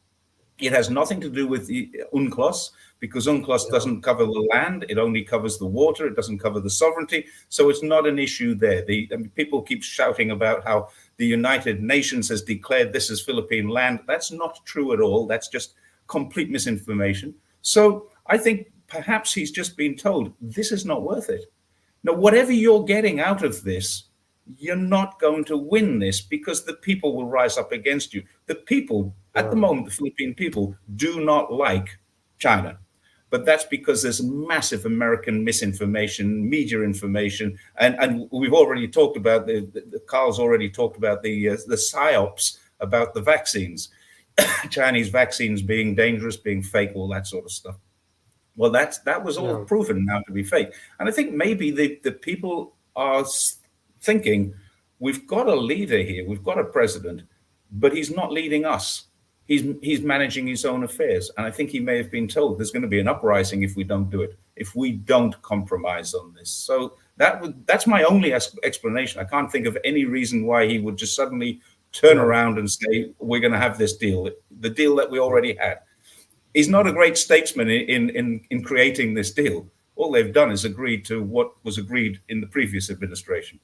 It has nothing to do with the UNCLOS because UNCLOS doesn't cover the land. It only covers the water. It doesn't cover the sovereignty. So it's not an issue there. People keep shouting about how the United Nations has declared this as Philippine land. That's not true at all. That's just complete misinformation. So I think perhaps he's just been told this is not worth it. Now, whatever you're getting out of this, you're not going to win this because the people will rise up against you. The people, at the moment, the Philippine people do not like China. But that's because there's massive American misinformation, media information, and we've already talked about Carl's already talked about the psyops about the vaccines, Chinese vaccines being dangerous, being fake, all that sort of stuff. Well, that was all proven now to be fake, and I think maybe the people are thinking, we've got a leader here, we've got a president, but he's not leading us. He's managing his own affairs. And I think he may have been told there's going to be an uprising if we don't do it, if we don't compromise on this. So that's my only explanation. I can't think of any reason why he would just suddenly turn around and say, we're going to have this deal, the deal that we already had. He's not a great statesman in creating this deal. All they've done is agreed to what was agreed in the previous administration.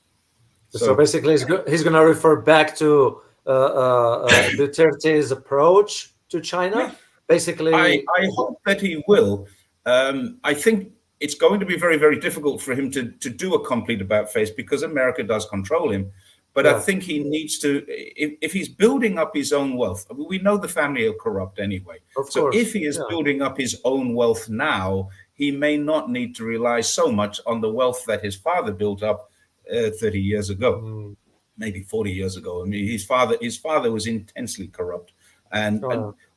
So basically, he's going to refer back to Duterte's approach to China. Basically, I hope that he will. I think it's going to be very, very difficult for him to do a complete about face because America does control him. But I think he needs to, if he's building up his own wealth, we know the family are corrupt anyway. So if he is building up his own wealth now, he may not need to rely so much on the wealth that his father built up 30 years ago, maybe 40 years ago. I mean, his father was intensely corrupt. And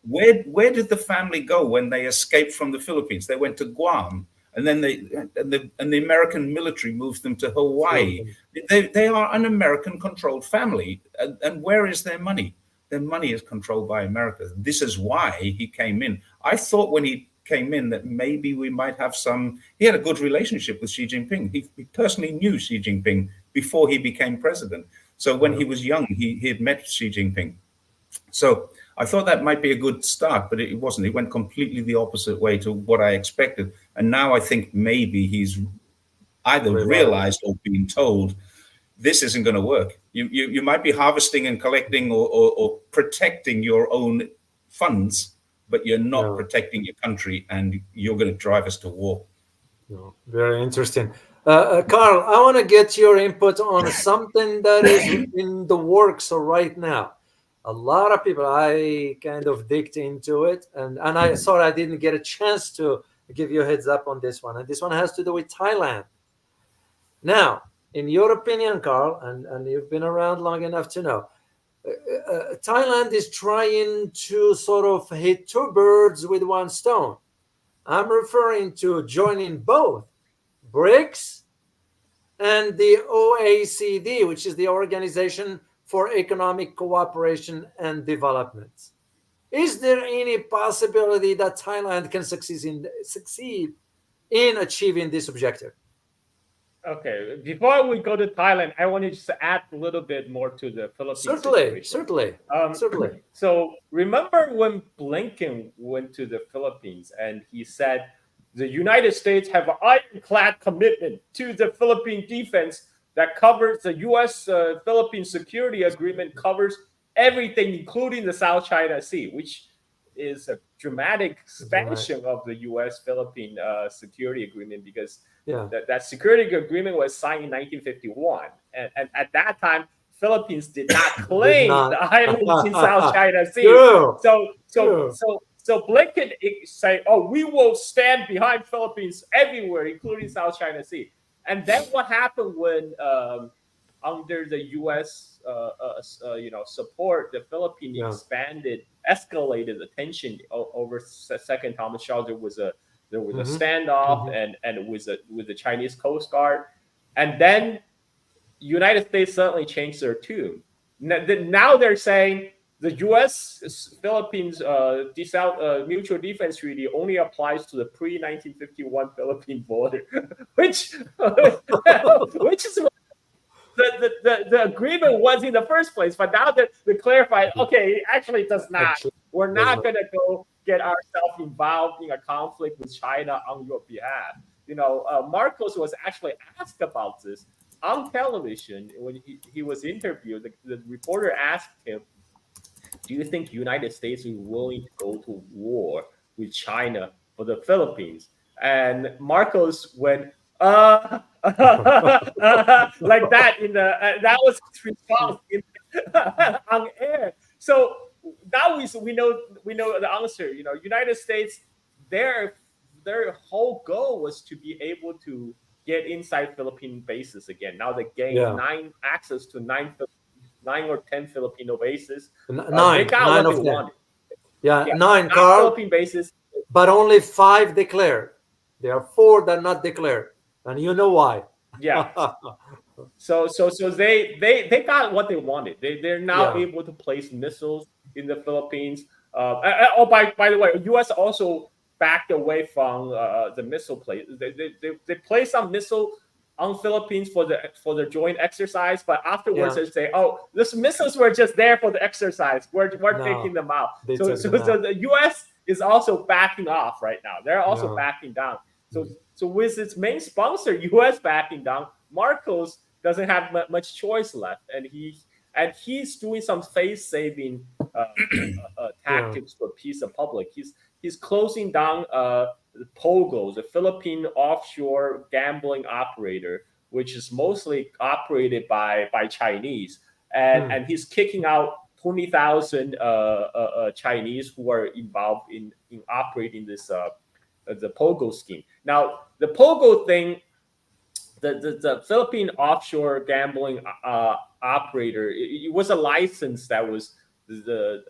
where did the family go when they escaped from the Philippines? They went to Guam. And then the American military moved them to Hawaii. They are an American-controlled family. And where is their money? Their money is controlled by America. This is why he came in. I thought when he came in that maybe we might have some. He had a good relationship with Xi Jinping. He personally knew Xi Jinping before he became president. So when he was young, he had met Xi Jinping. So I thought that might be a good start, but it wasn't. It went completely the opposite way to what I expected. And now I think maybe he's either realized or been told this isn't going to work. You might be harvesting and collecting or protecting your own funds, but you're not protecting your country, and you're going to drive us to war. Very interesting. Carl, I want to get your input on something that is in the works right now. A lot of people, I kind of digged into it, and I sorry I didn't get a chance to give you a heads up on this one. And this one has to do with Thailand. Now, in your opinion, Carl, and you've been around long enough to know, Thailand is trying to sort of hit two birds with one stone. I'm referring to joining both BRICS and the OECD, which is the Organization for Economic Cooperation and Development. Is there any possibility that Thailand can succeed in achieving this objective? Okay, before we go to Thailand, I want to just add a little bit more to the Philippines situation. Certainly. So remember when Blinken went to the Philippines and he said the United States have an ironclad commitment to the Philippine defense that covers the U.S.-Philippine Security Agreement, covers everything, including the South China Sea, which is a dramatic expansion of the U.S.-Philippine Security Agreement, because that security agreement was signed in 1951. And at that time, Philippines did not claim the islands in South China Sea. So Blinken say, we will stand behind Philippines everywhere, including South China Sea. And then what happened when, under the U.S. Support, the Philippines escalated the tension over Second Thomas Shaw. There was a standoff, and with the Chinese Coast Guard, and then United States suddenly changed their tune. Now they're saying the U.S.-Philippines Mutual Defense Treaty only applies to the pre-1951 Philippine border, which is the agreement was in the first place. But now they clarified, it actually does not. We're not going to go get ourselves involved in a conflict with China on your behalf. Marcos was actually asked about this on television when he was interviewed. The reporter asked him, do you think United States is willing to go to war with China for the Philippines? And Marcos went, like that that was his response on air. So now we know the answer. United States their whole goal was to be able to get inside Philippine bases again. Now they gained access to nine or 10 Filipino bases. They got nine what they of them. wanted. Yeah, 9, Carl. Philippine bases, but only 5 declared. There are 4 that are not declared, and you know why. Yeah. So they got what they wanted. They're now able to place missiles in the Philippines. By the way, U.S. also backed away from the missile place. They placed some missile on Philippines for the joint exercise, but afterwards they say, "Oh, these missiles were just there for the exercise. We're taking them out." So the U.S. is also backing off right now. They're also backing down. So with its main sponsor, U.S. backing down, Marcos doesn't have much choice left, and he's doing some face-saving tactics to appease the public. He's closing down Pogo, the Philippine offshore gambling operator, which is mostly operated by Chinese, and he's kicking out 20,000 Chinese who are involved in operating this the Pogo scheme. Now, the Pogo thing, the Philippine offshore gambling operator, it was a license that was the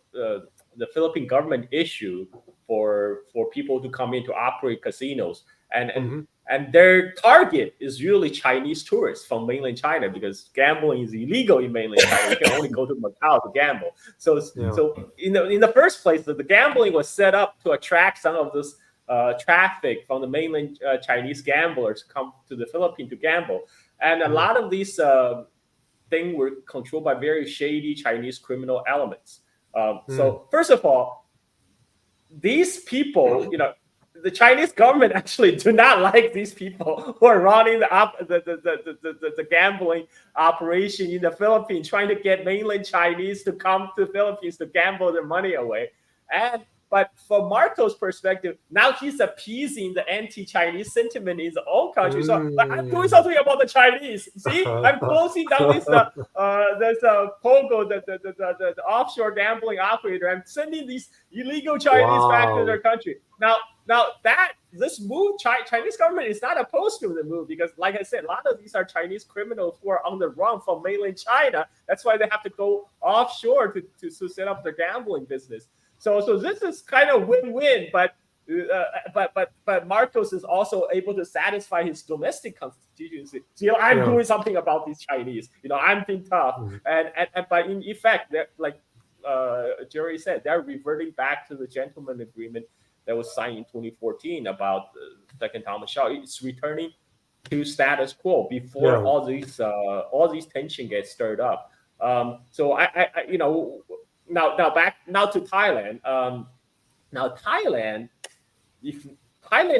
Philippine government issued for people to come in to operate casinos, and their target is really Chinese tourists from mainland China, because gambling is illegal in mainland China. You can only go to Macau to gamble. So in the first place, the gambling was set up to attract some of this traffic from the mainland Chinese gamblers come to the Philippines to gamble, and a lot of these things were controlled by very shady Chinese criminal elements. So first of all, these people, the Chinese government actually do not like these people who are running the gambling operation in the Philippines, trying to get mainland Chinese to come to the Philippines to gamble their money away. But from Marco's perspective, now he's appeasing the anti-Chinese sentiment in his own country. So I'm doing something about the Chinese. See, I'm closing down this Pogo, the offshore gambling operator. I'm sending these illegal Chinese back to their country. Now this move, Chinese government is not opposed to the move, because, like I said, a lot of these are Chinese criminals who are on the run from mainland China. That's why they have to go offshore to set up their gambling business. So this is kind of win-win, but Marcos is also able to satisfy his domestic constituency. So, I'm doing something about these Chinese. I'm being tough, but in effect, like Jerry said, they're reverting back to the gentleman agreement that was signed in 2014 about the Second Thomas Shaw. It's returning to status quo before all these tension gets stirred up. So I Now to Thailand. Thailand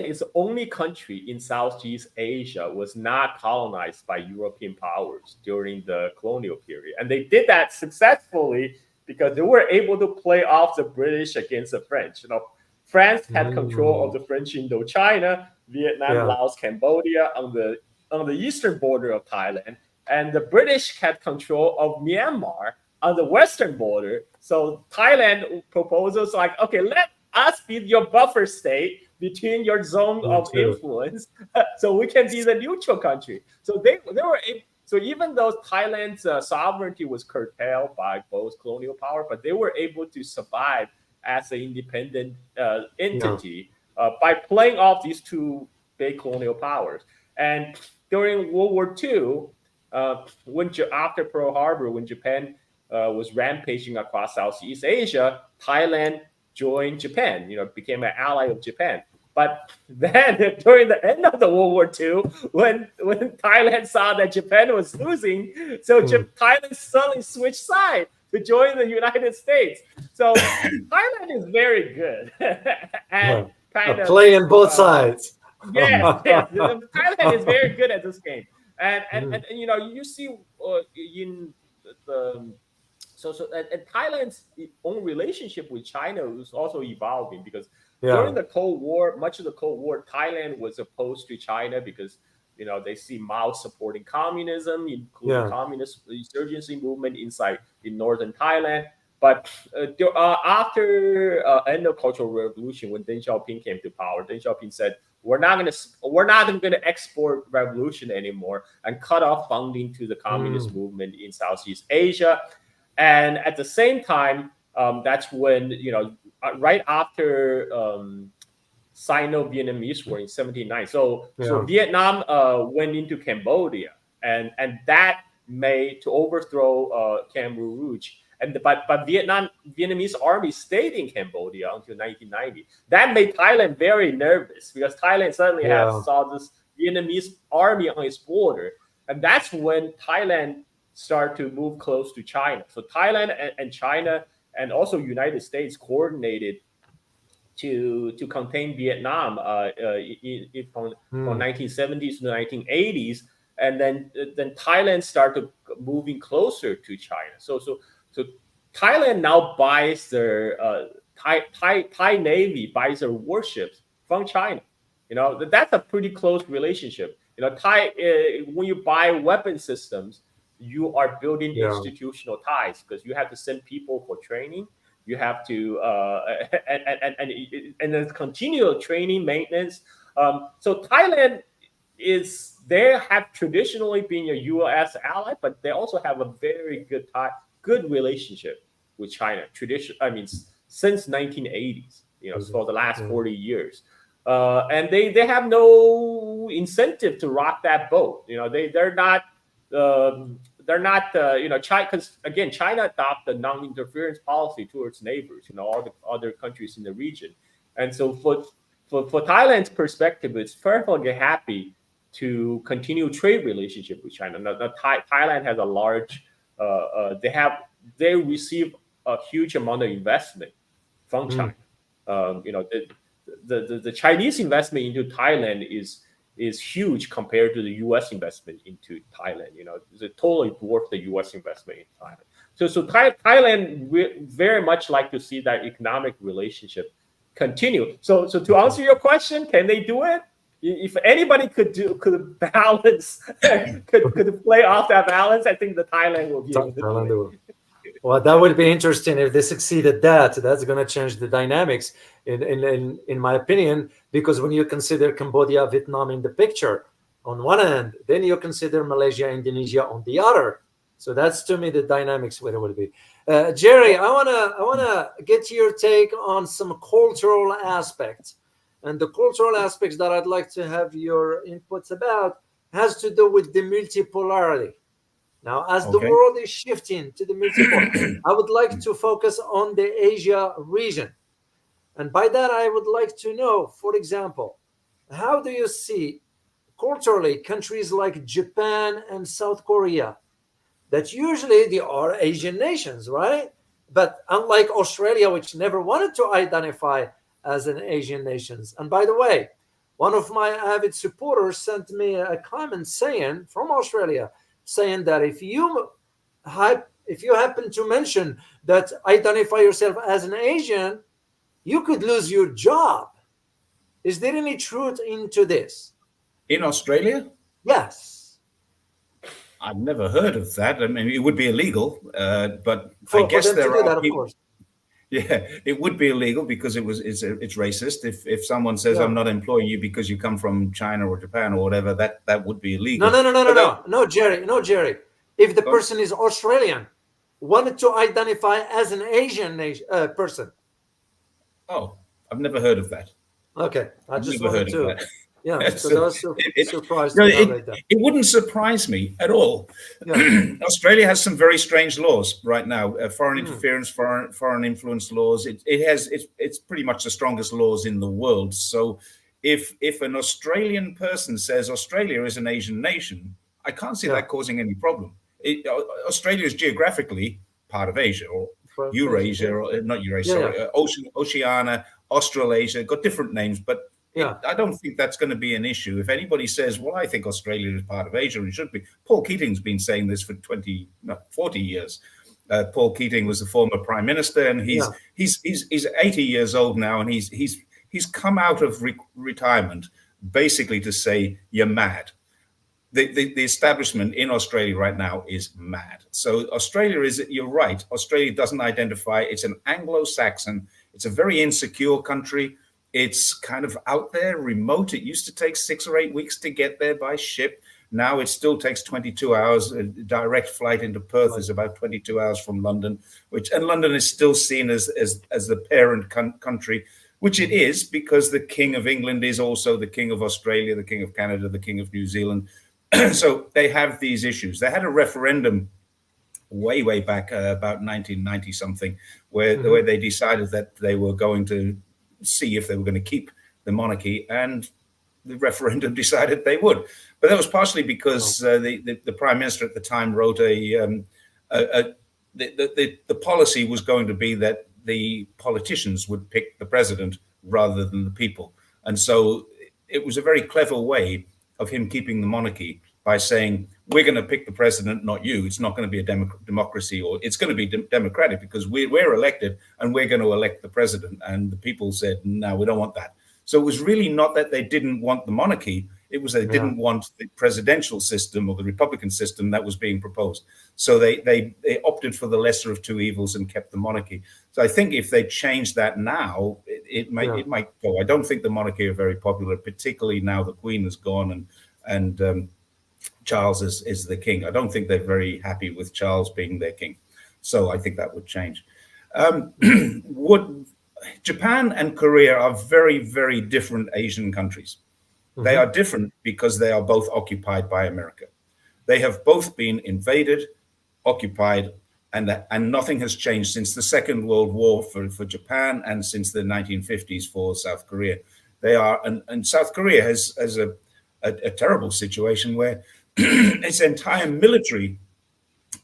is the only country in Southeast Asia was not colonized by European powers during the colonial period, and they did that successfully because they were able to play off the British against the French. France had control of the French Indochina, Vietnam, Laos, Cambodia on the eastern border of Thailand, and the British had control of Myanmar on the western border. So Thailand proposals like, okay, let us be your buffer state between your zone of influence, so we can be the neutral country. So they were able, so even though Thailand's sovereignty was curtailed by both colonial power, but they were able to survive as an independent entity by playing off these two big colonial powers. And during World War II, after Pearl Harbor, when Japan was rampaging across Southeast Asia, Thailand joined Japan, became an ally of Japan. But then during the end of the World War II, when Thailand saw that Japan was losing, so Thailand suddenly switched sides to join the United States. So Thailand is very good at kind of playing both sides. Yes. Thailand is very good at this game. And you see in the and Thailand's own relationship with China was also evolving, because during the Cold War, much of the Cold War, Thailand was opposed to China because they see Mao supporting communism, including communist insurgency movement in northern Thailand. But after end of Cultural Revolution, when Deng Xiaoping came to power, Deng Xiaoping said, we're not going to export revolution anymore, and cut off funding to the communist movement in Southeast Asia. And at the same time, that's when, right after Sino-Vietnamese War in 1979. So Vietnam went into Cambodia, and that made to overthrow Khmer Rouge. But Vietnamese army stayed in Cambodia until 1990. That made Thailand very nervous, because Thailand suddenly saw this Vietnamese army on its border, and that's when Thailand started to move close to China. So Thailand and China and also United States coordinated to contain Vietnam from 1970s to 1980s, and then Thailand started moving closer to China. So Thailand now buys their Thai Navy buys their warships from China. That's a pretty close relationship. When you buy weapon systems, you are building institutional ties, because you have to send people for training. You have to and there's continual training, maintenance. So Thailand have traditionally been a U.S. ally, but they also have a very good relationship with China. Since 1980s, for the last 40 years. And they have no incentive to rock that boat. They're not China, because again, China adopted a non-interference policy towards neighbors, all the other countries in the region. And so for Thailand's perspective, it's perfectly happy to continue trade relationship with China. Now, Thailand has a large, they receive a huge amount of investment from China. The Chinese investment into Thailand is huge compared to the U.S. investment into Thailand. It's totally dwarf the U.S. investment in Thailand. So Thailand very much like to see that economic relationship continue. So to answer your question, can they do it? If anybody could balance, could play off that balance, I think the Thailand will be able to do it. Well, that would be interesting if they succeeded. That's going to change the dynamics, in my opinion, because when you consider Cambodia, Vietnam in the picture on one end, then you consider Malaysia, Indonesia on the other. So that's, to me, the dynamics where it would be. Jerry, I wanna get your take on some cultural aspects, and the cultural aspects that I'd like to have your inputs about has to do with the multipolarity. Now, as the world is shifting to the multipolar, I would like to focus on the Asia region. And by that, I would like to know, for example, how do you see culturally countries like Japan and South Korea, that usually they are Asian nations, right? But unlike Australia, which never wanted to identify as an Asian nation. And by the way, one of my avid supporters sent me a comment from Australia, saying that if you happen to mention that identify yourself as an Asian, you could lose your job. Is there any truth into this? In Australia? Yes. I've never heard of that. I mean, it would be illegal, but I guess there are that, of course. Yeah, it would be illegal because it's racist. If someone says I'm not employing you because you come from China or Japan or whatever, that would be illegal. No, Jerry. If the person is Australian, wanted to identify as an Asian person. Oh, I've never heard of that. Okay, I just wanted to. Yeah, because I was surprised. It wouldn't surprise me at all. Yeah. Australia has some very strange laws right now. Foreign interference, foreign influence laws. It's pretty much the strongest laws in the world. So if an Australian person says Australia is an Asian nation, I can't see that causing any problem. Australia is geographically part of Asia, or Eurasia, or not Eurasia, Oceania, Australasia, got different names, but I don't think that's going to be an issue. If anybody says, well, I think Australia is part of Asia and should be. Paul Keating's been saying this for 40 years. Paul Keating was the former prime minister, and he's 80 years old now, and he's come out of retirement basically to say, you're mad. the establishment in Australia right now is mad. So Australia is, you're right, Australia doesn't identify, it's an Anglo-Saxon, it's a very insecure country. It's kind of out there, remote. It used to take 6 or 8 weeks to get there by ship. Now it still takes 22 hours. A direct flight into Perth is about 22 hours from London, and London is still seen as the parent country, which it is, because the King of England is also the King of Australia, the King of Canada, the King of New Zealand. So they have these issues. They had a referendum way back, about 1990 something, where they decided that they were going to see if they were going to keep the monarchy, and the referendum decided they would. But that was partially because the prime minister at the time wrote the policy was going to be that the politicians would pick the president rather than the people. And so it was a very clever way of him keeping the monarchy by saying, we're going to pick the president, not you. It's not going to be a democracy, or it's going to be democratic because we're elected and we're going to elect the president. And the people said, no, we don't want that. So it was really not that they didn't want the monarchy. It was they didn't want the presidential system or the Republican system that was being proposed. So they opted for the lesser of two evils and kept the monarchy. So I think if they change that now, it might go. I don't think the monarchy are very popular, particularly now the Queen is gone and Charles is the king. I don't think they're very happy with Charles being their king. So I think that would change. Japan and Korea are very, very different Asian countries. They are different because they are both occupied by America. They have both been invaded, occupied, and nothing has changed since the Second World War for Japan and since the 1950s for South Korea. They are, and South Korea has a terrible situation where its entire military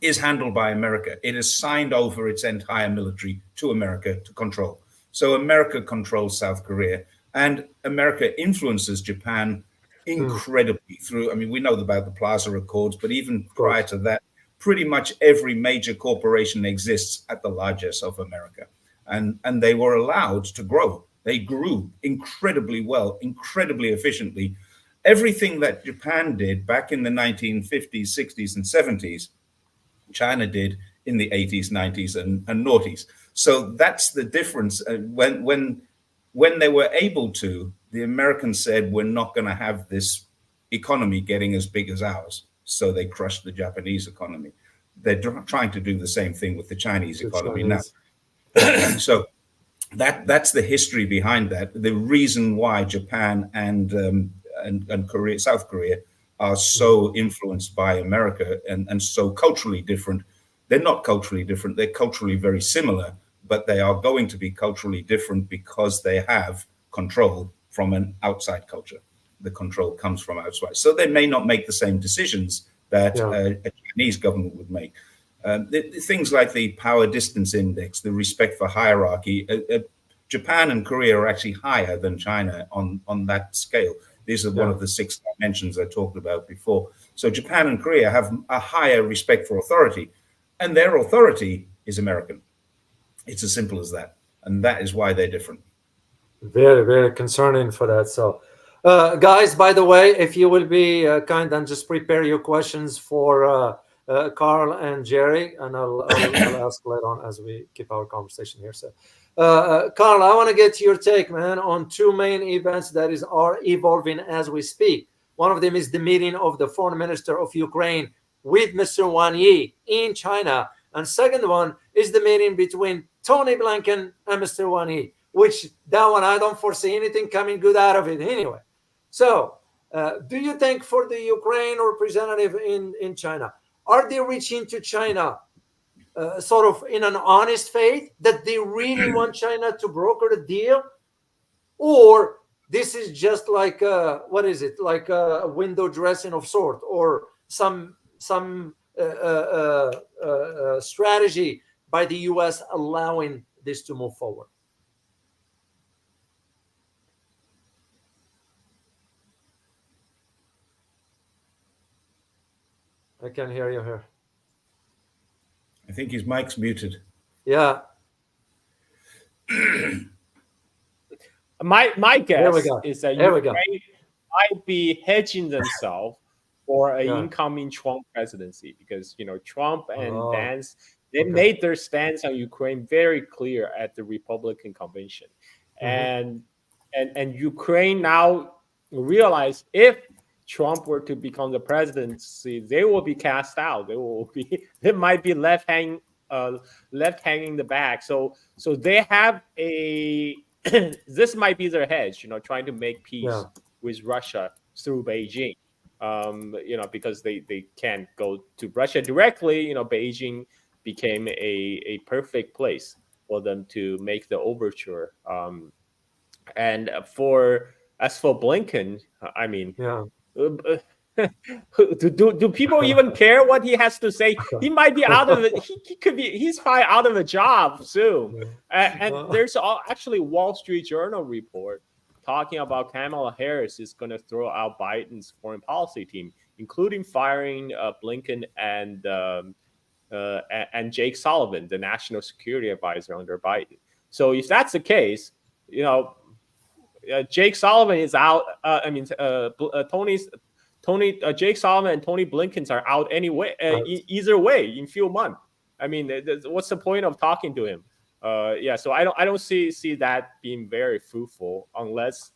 is handled by America. It has signed over its entire military to America to control. So America controls South Korea, and America influences Japan incredibly through, I mean, we know about the Plaza Accords, but even prior to that, pretty much every major corporation exists at the largesse of America. And they were allowed to grow. They grew incredibly well, incredibly efficiently. Everything that Japan did back in the 1950s, 60s, and 70s, China did in the 80s, 90s, and noughties. So that's the difference. When they were able to, the Americans said, we're not going to have this economy getting as big as ours. So they crushed the Japanese economy. They're trying to do the same thing with the Chinese economy now. So that's the history behind that. The reason why Japan and Korea, South Korea, are so influenced by America and so culturally different. They're not culturally different. They're culturally very similar, but they are going to be culturally different because they have control from an outside culture. The control comes from outside. So they may not make the same decisions that a Chinese government would make. Things like the power distance index, the respect for hierarchy, Japan and Korea are actually higher than China on that scale. These are one of the 6 dimensions I talked about before. So Japan and Korea have a higher respect for authority, and their authority is American. It's as simple as that. And that is why they're different. Very, very concerning for that. So, guys, by the way, if you will be kind and just prepare your questions for Carl and Jerry, and I'll ask later on as we keep our conversation here. So, Carl, I want to get your take, man, on 2 main events that are evolving as we speak. One of them is the meeting of the foreign minister of Ukraine with Mr. Wang Yi in China. And second one is the meeting between Tony Blinken and Mr. Wang Yi, which that one, I don't foresee anything coming good out of it anyway. So do you think for the Ukraine representative in China, are they reaching to China sort of in an honest faith that they really want China to broker the deal? Or this is just like, what is it? Like a window dressing of sort, or some strategy by the U.S. allowing this to move forward? I can hear you here. I think his mic's muted. Yeah. My guess is that Ukraine might be hedging themselves for an Yeah. incoming Trump presidency, because Trump and Oh, Vance, they okay. made their stance on Ukraine very clear at the Republican convention, Mm-hmm. and Ukraine now realize if Trump were to become the presidency, they will be cast out. They might be left hanging the bag. So they have a this might be their hedge, trying to make Yeah. peace with Russia through Beijing. Because they can't go to Russia directly. Beijing became a perfect place for them to make the overture. And for as for Blinken, I mean, Yeah. uh, do people even care what he has to say? He might be out of it. He could be. He's probably out of a job soon. And there's actually Wall Street Journal report talking about Kamala Harris is going to throw out Biden's foreign policy team, including firing Blinken and Jake Sullivan, the national security advisor under Biden. So if that's the case, Jake Sullivan is out. Jake Sullivan and Tony Blinkens are out anyway. Either way, in few months. I mean, what's the point of talking to him? So I don't see that being very fruitful unless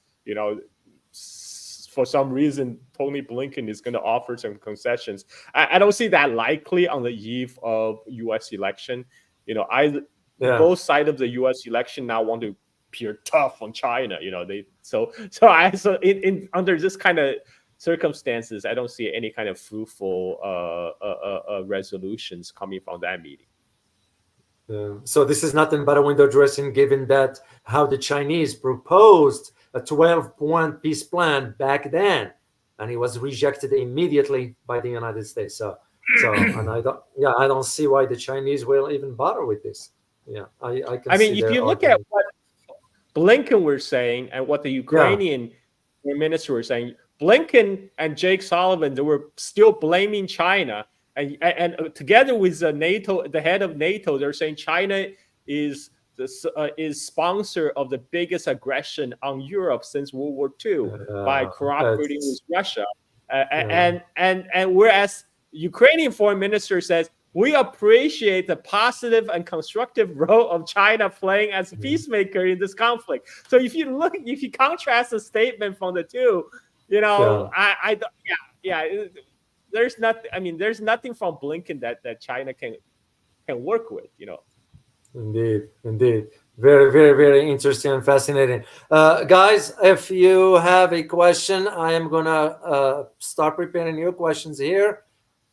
for some reason Tony Blinken is going to offer some concessions. I don't see that likely on the eve of U.S. election. Yeah. Both sides of the U.S. election now want to appear tough on China. In under this kind of circumstances, I don't see any kind of fruitful resolutions coming from that meeting. So this is nothing but a window dressing, given that how the Chinese proposed a 12-point peace plan back then, and it was rejected immediately by the United States. So and I don't see why the Chinese will even bother with this. Yeah, I can. I mean, see if you look at what Blinken were saying and what the Ukrainian minister were saying, Blinken and Jake Sullivan, they were still blaming China, and together with the head of NATO, they're saying China is sponsor of the biggest aggression on Europe since World War II by cooperating with Russia, and whereas Ukrainian foreign minister says, we appreciate the positive and constructive role of China playing as a peacemaker in this conflict. So if you contrast the statement from the two, there's nothing. I mean, there's nothing from Blinken that China can work with. Indeed. Very, very, very interesting and fascinating. Guys, if you have a question, I am going to start preparing your questions here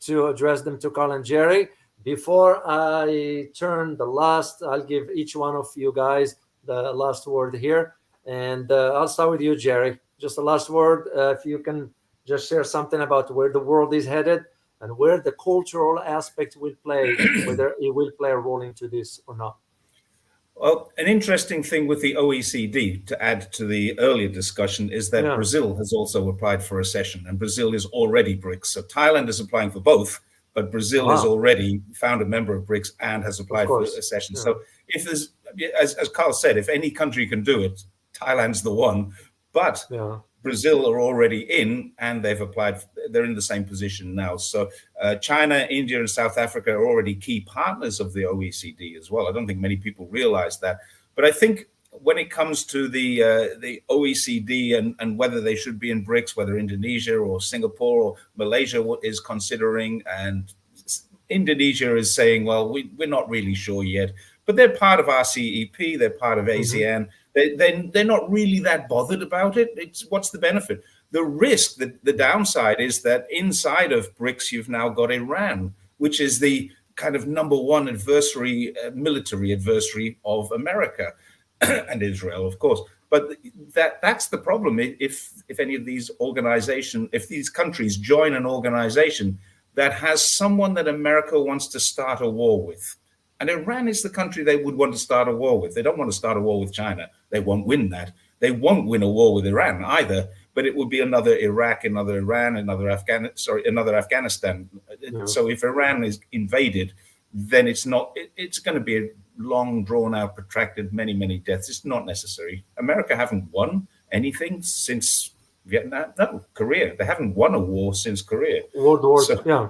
to address them to Carl and Jerry. Before I turn I'll give each one of you guys the last word here. And I'll start with you, Jerry. Just the last word. If you can just share something about where the world is headed and where the cultural aspect will play, whether it will play a role into this or not. Well, an interesting thing with the OECD, to add to the earlier discussion, is that Brazil has also applied for accession, and Brazil is already BRICS. So Thailand is applying for both, but Brazil is already found a member of BRICS and has applied for accession. So if there's, as Carl said, if any country can do it, Thailand's the one. But Brazil are already in, and they've applied. They're in the same position now. So China, India, and South Africa are already key partners of the OECD as well. I don't think many people realize that. But I think when it comes to the OECD and whether they should be in BRICS, whether Indonesia or Singapore or Malaysia is considering, and Indonesia is saying, well, we're not really sure yet. But they're part of RCEP, they're part of ASEAN. They're not really that bothered about it. What's the benefit? The risk, the downside is that inside of BRICS, you've now got Iran, which is the kind of number one military adversary of America and Israel, of course. But that's the problem. If any of these organizations, if these countries join an organization that has someone that America wants to start a war with, and Iran is the country they would want to start a war with. They don't want to start a war with China. They won't win that. They won't win a war with Iran either. But it would be another Iraq, another Iran, another Afghanistan. So if Iran is invaded, then it's going to be a long, drawn out, protracted, many, many deaths. It's not necessary. America haven't won anything since Vietnam? No, Korea. They haven't won a war since Korea. World War. So, Yeah.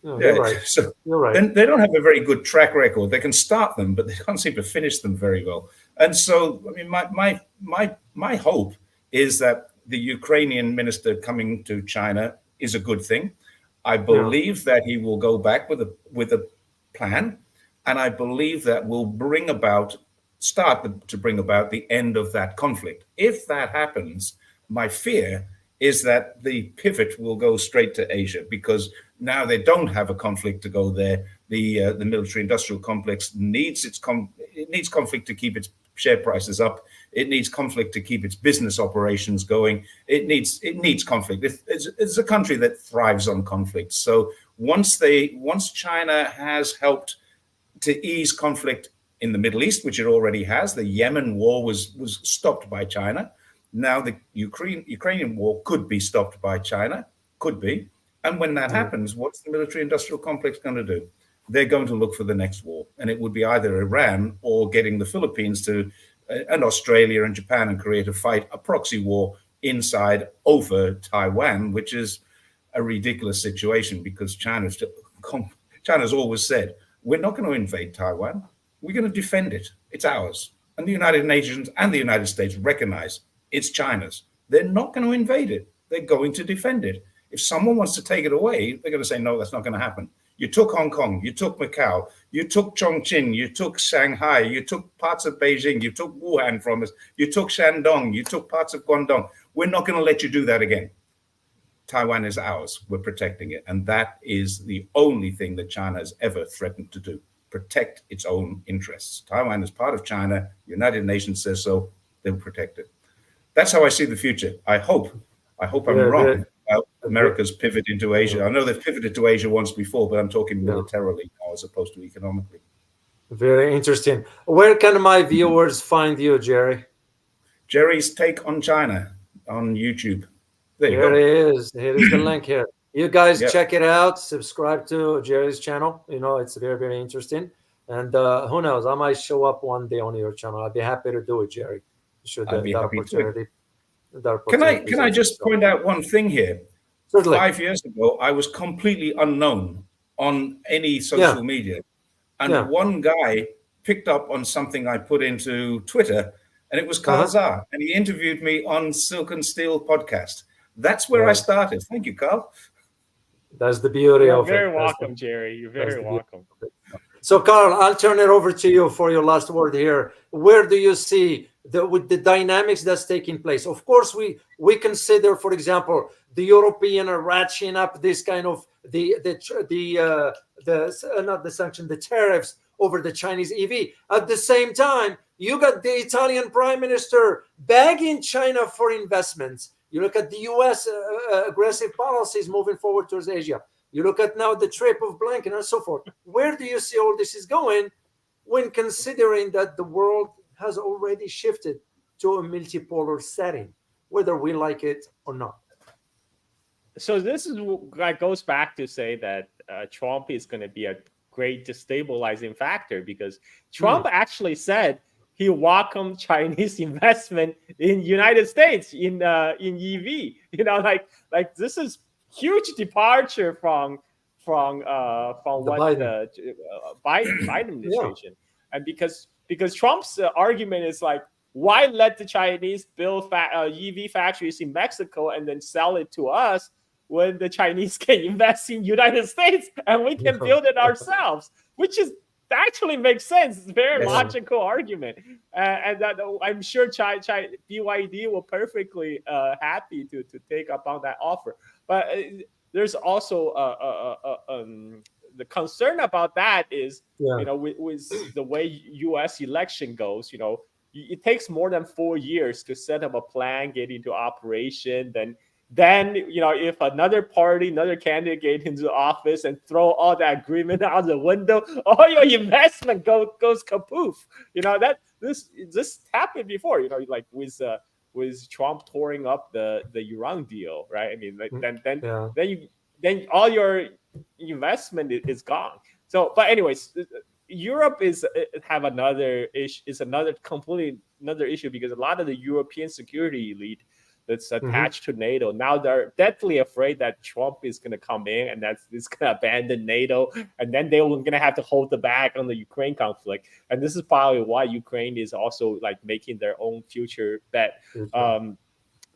Yeah, yeah, you're right. so You're right. then they don't have a very good track record. They can start them, but they can't seem to finish them very well. And so, I mean, my hope is that the Ukrainian minister coming to China is a good thing. I believe that he will go back with a plan, and I believe that will start to bring about the end of that conflict. If that happens, my fear is that the pivot will go straight to Asia, because now they don't have a conflict to go there. The military-industrial complex needs it needs conflict to keep its share prices up. It needs conflict to keep its business operations going. It needs conflict. It's a country that thrives on conflict. So once China has helped to ease conflict in the Middle East, which it already has, the Yemen war was stopped by China. Now the Ukrainian war could be stopped by China, could be. And when that happens, what's the military-industrial complex going to do? They're going to look for the next war, and it would be either Iran or getting the Philippines to, and Australia and Japan and Korea to fight a proxy war inside over Taiwan, which is a ridiculous situation, because China's always said, we're not going to invade Taiwan. We're going to defend it. It's ours. And the United Nations and the United States recognize it's China's. They're not going to invade it. They're going to defend it. If someone wants to take it away, they're going to say, no, that's not going to happen. You took Hong Kong, you took Macau, you took Chongqing, you took Shanghai, you took parts of Beijing, you took Wuhan from us, you took Shandong, you took parts of Guangdong. We're not going to let you do that again. Taiwan is ours. We're protecting it. And that is the only thing that China has ever threatened to do, protect its own interests. Taiwan is part of China. The United Nations says so. They'll protect it. That's how I see the future. I hope I'm wrong about America's pivot into Asia. I know they've pivoted to Asia once before, but I'm talking militarily now as opposed to economically. Very interesting. Where can my viewers find you, Jerry? Jerry's Take on China on YouTube. There you go. It is. Here is the link here. You guys check it out. Subscribe to Jerry's channel. You know, it's very, very interesting. And who knows? I might show up one day on your channel. I'd be happy to do it, Jerry. I'd be happy to. Can I just point out one thing here? Certainly. 5 years ago, I was completely unknown on any social media. And one guy picked up on something I put into Twitter, and it was Carl Zar. And he interviewed me on Silk and Steel podcast. That's where I started. Thank you, Carl. That's the beauty of it. You're very welcome, Jerry. You're very welcome. So, Carl, I'll turn it over to you for your last word here. Where do you see with the dynamics that's taking place? Of course, we consider, for example, the European are ratcheting up this kind of not the sanction, the tariffs over the Chinese EV. At the same time, you got the Italian Prime Minister begging China for investments. You look at the U.S. Aggressive policies moving forward towards Asia. You look at now the trip of Blinken and so forth. Where do you see all this is going when considering that the world has already shifted to a multipolar setting, whether we like it or not? So this is that goes back to say that Trump is going to be a great destabilizing factor, because Trump actually said he welcomed Chinese investment in United States in EV. You know, like this is huge departure from what the Biden administration, and because Trump's argument is like, why let the Chinese build EV factories in Mexico and then sell it to us when the Chinese can invest in United States and we can build it ourselves, which is actually makes sense. It's a very logical argument, and that I'm sure BYD will perfectly happy to take up on that offer. But there's also the concern about that is, you know, with the way U.S. election goes, you know, it takes more than 4 years to set up a plan, get into operation, then you know, if another candidate get into office and throw all that agreement out the window, all your investment goes kapoof. You know, that this happened before. You know, like with Trump touring up the Iran deal, right? I mean, then all your investment is gone. So, but anyways, Europe have another issue. Is completely another issue, because a lot of the European security elite, that's attached to NATO. Now they're deathly afraid that Trump is going to come in and that's going to abandon NATO, and then they're going to have to hold the bag on the Ukraine conflict. And this is probably why Ukraine is also like making their own future bet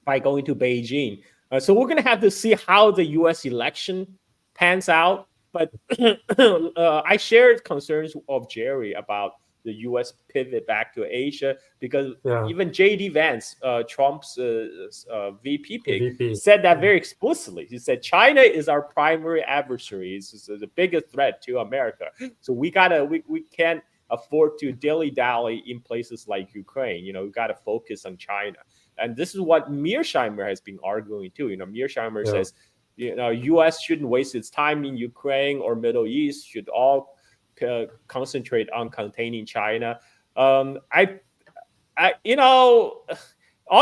by going to Beijing. So we're going to have to see how the U.S. election pans out. But I shared concerns of Jerry about the U.S. pivot back to Asia, because even J.D. Vance, Trump's VP pick, said that very explicitly. He said China is our primary adversary. It's the biggest threat to America. So we can't afford to dilly-dally in places like Ukraine. We got to focus on China. And this is what Mearsheimer has been arguing too. Mearsheimer says, U.S. shouldn't waste its time in Ukraine or Middle East. Should all concentrate on containing China. All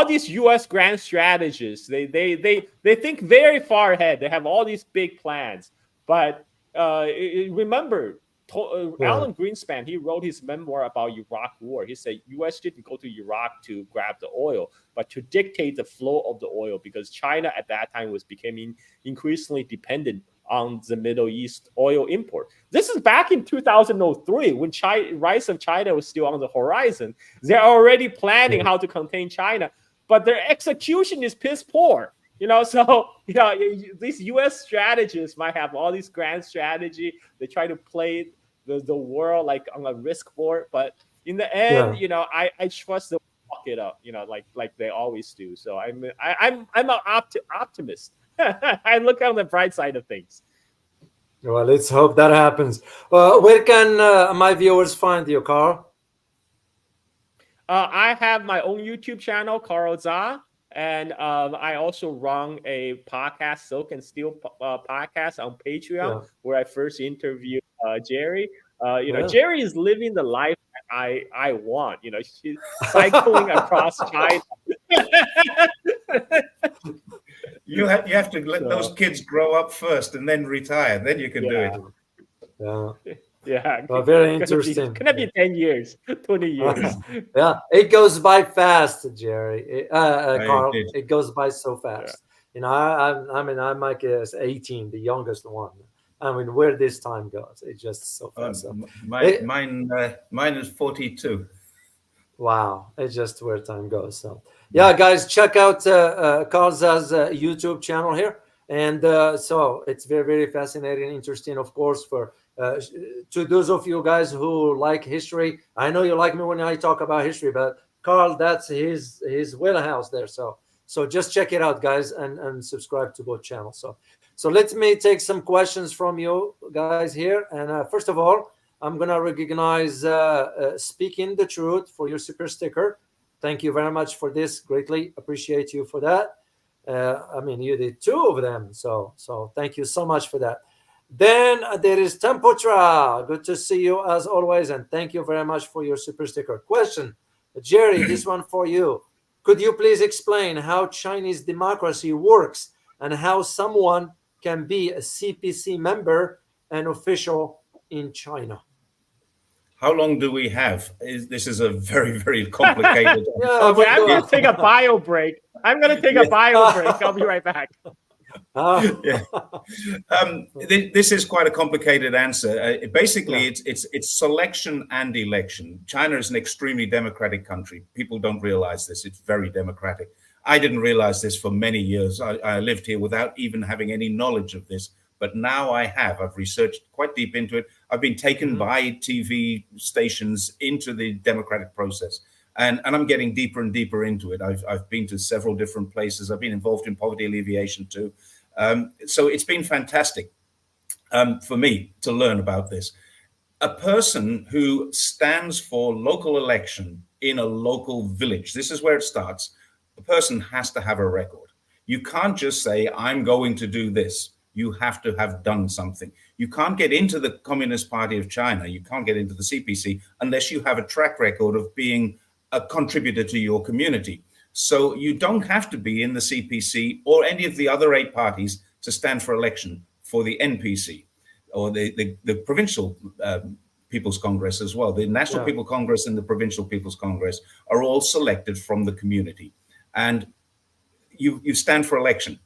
these U.S. grand strategists, they think very far ahead. They have all these big plans. But remember, Alan Greenspan, he wrote his memoir about Iraq War. He said U.S. didn't go to Iraq to grab the oil, but to dictate the flow of the oil, because China at that time was becoming increasingly dependent on the Middle East oil import. This is back in 2003 when rise of China was still on the horizon. They're already planning how to contain China, but their execution is piss poor. These U.S. strategists might have all these grand strategy. They try to play the world like on a risk board, but in the end, I trust them to fuck it up, like they always do. So I'm an optimist. I look on the bright side of things. Well, let's hope that happens. Where can my viewers find you, Carl? I have my own YouTube channel, Carl Za. And I also run a podcast, Silk and Steel podcast on Patreon, where I first interviewed Jerry. Jerry is living the life that I want. She's cycling across China. You have to let those kids grow up first and then retire. Then you can do it. Yeah. Yeah. Well, very interesting. It's gonna be 10 years, 20 years. It goes by fast, Jerry. Carl, it goes by so fast. I might guess 18, the youngest one. I mean, where this time goes, it's just so fast. Mine is 42. Wow, it's just where time goes. So, guys, check out Carl Za's YouTube channel here, and so it's very, very fascinating, interesting, of course, for. To those of you guys who like history, I know you like me when I talk about history, but Carl, that's his wheelhouse there. So just check it out, guys, and subscribe to both channels. So let me take some questions from you guys here. And first of all, I'm gonna recognize Speaking the Truth for your super sticker. Thank you very much for this. Greatly appreciate you for that. You did 2 of them, so thank you so much for that. Then there is Temputra. Good to see you as always, and thank you very much for your super sticker. Question, Jerry, this one for you. Could you please explain how Chinese democracy works and how someone can be a CPC member and official in China? How long do we have? This is a very, very complicated. I'm going to take a bio break. I'll be right back. This is quite a complicated answer. Basically, it's selection and election. China is an extremely democratic country. People don't realize this. It's very democratic. I didn't realize this for many years. I lived here without even having any knowledge of this. But now I have. I've researched quite deep into it. I've been taken by TV stations into the democratic process. And I'm getting deeper and deeper into it. I've been to several different places. I've been involved in poverty alleviation too. So it's been fantastic for me to learn about this. A person who stands for local election in a local village, this is where it starts. A person has to have a record. You can't just say, I'm going to do this. You have to have done something. You can't get into the Communist Party of China. You can't get into the CPC unless you have a track record of being a contributor to your community. So you don't have to be in the CPC or any of the other 8 parties to stand for election for the NPC or the Provincial People's Congress as well. The National People's Congress and the Provincial People's Congress are all selected from the community. And you stand for election.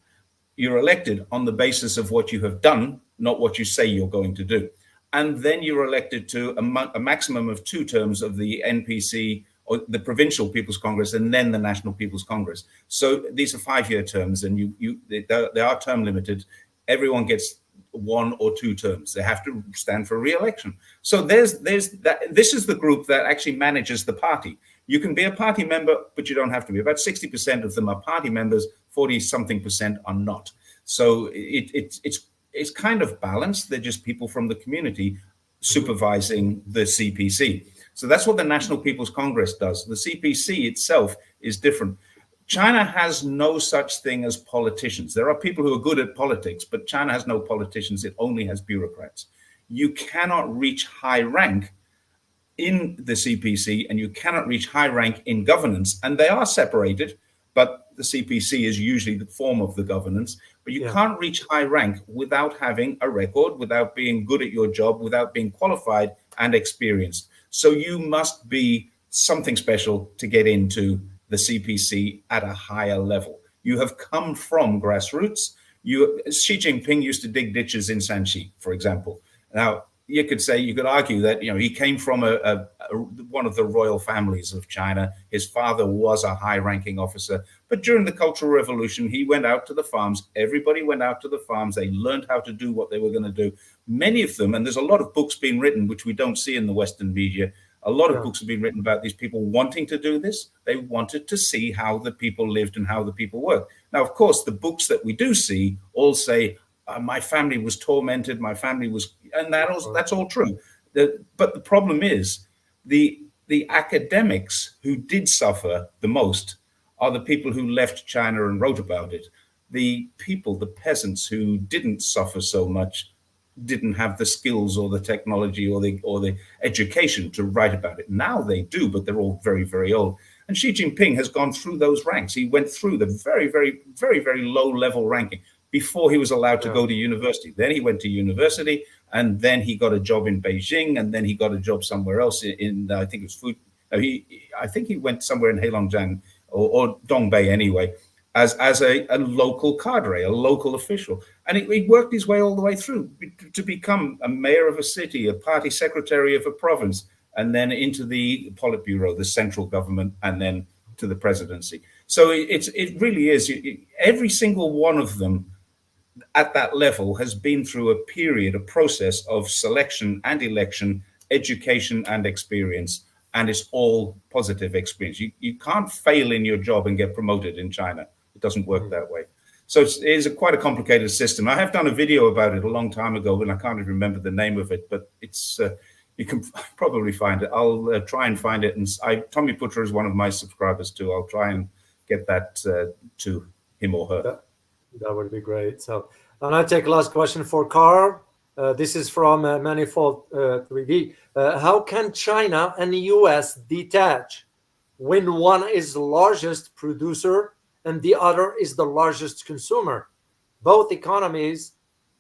You're elected on the basis of what you have done, not what you say you're going to do. And then you're elected to a maximum of 2 terms of the NPC or the Provincial People's Congress, and then the National People's Congress. So these are 5-year terms, and they are term limited. Everyone gets 1 or 2 terms. They have to stand for re-election. So there's that. This is the group that actually manages the party. You can be a party member, but you don't have to be. About 60% of them are party members. 40-something% are not. So it's kind of balanced. They're just people from the community supervising the CPC. So that's what the National People's Congress does. The CPC itself is different. China has no such thing as politicians. There are people who are good at politics, but China has no politicians. It only has bureaucrats. You cannot reach high rank in the CPC, and you cannot reach high rank in governance. And they are separated, but the CPC is usually the form of the governance. But you can't reach high rank without having a record, without being good at your job, without being qualified and experienced. So you must be something special to get into the CPC at a higher level. You have come from grassroots. Xi Jinping used to dig ditches in Shanxi, for example. Now, you could argue that he came from one of the royal families of China. His father was a high-ranking officer, but during the Cultural Revolution, he went out to the farms. Everybody went out to the farms. They learned how to do what they were going to do. Many of them, and there's a lot of books being written, which we don't see in the Western media. A lot of books have been written about these people wanting to do this. They wanted to see how the people lived and how the people worked. Now, of course, the books that we do see all say, my family was tormented, my family was, and that's all true. But the problem is the academics who did suffer the most are the people who left China and wrote about it. The people, the peasants who didn't suffer so much, didn't have the skills or the technology or the education to write about it. Now they do, but they're all very, very old. And Xi Jinping has gone through those ranks. He went through the very, very, very, very low level ranking before he was allowed to go to university. Then he went to university, and then he got a job in Beijing, and then he got a job somewhere else in I think it was food. I think he went somewhere in Heilongjiang or Dongbei anyway, as a local cadre, a local official. And he worked his way all the way through to become a mayor of a city, a party secretary of a province, and then into the Politburo, the central government, and then to the presidency. So it really is. Every single one of them at that level has been through a process of selection and election, education and experience, and it's all positive experience. You can't fail in your job and get promoted in China. It doesn't work that way. So it is quite a complicated system. I have done a video about it a long time ago, and I can't even remember the name of it, but it's you can probably find it. I'll try and find it. And Tommy Putra is one of my subscribers too. I'll try and get that to him or her. That would be great. So, and I take last question for Carl. This is from Manifold 3D. How can China and the US detach when one is the largest producer and the other is the largest consumer? Both economies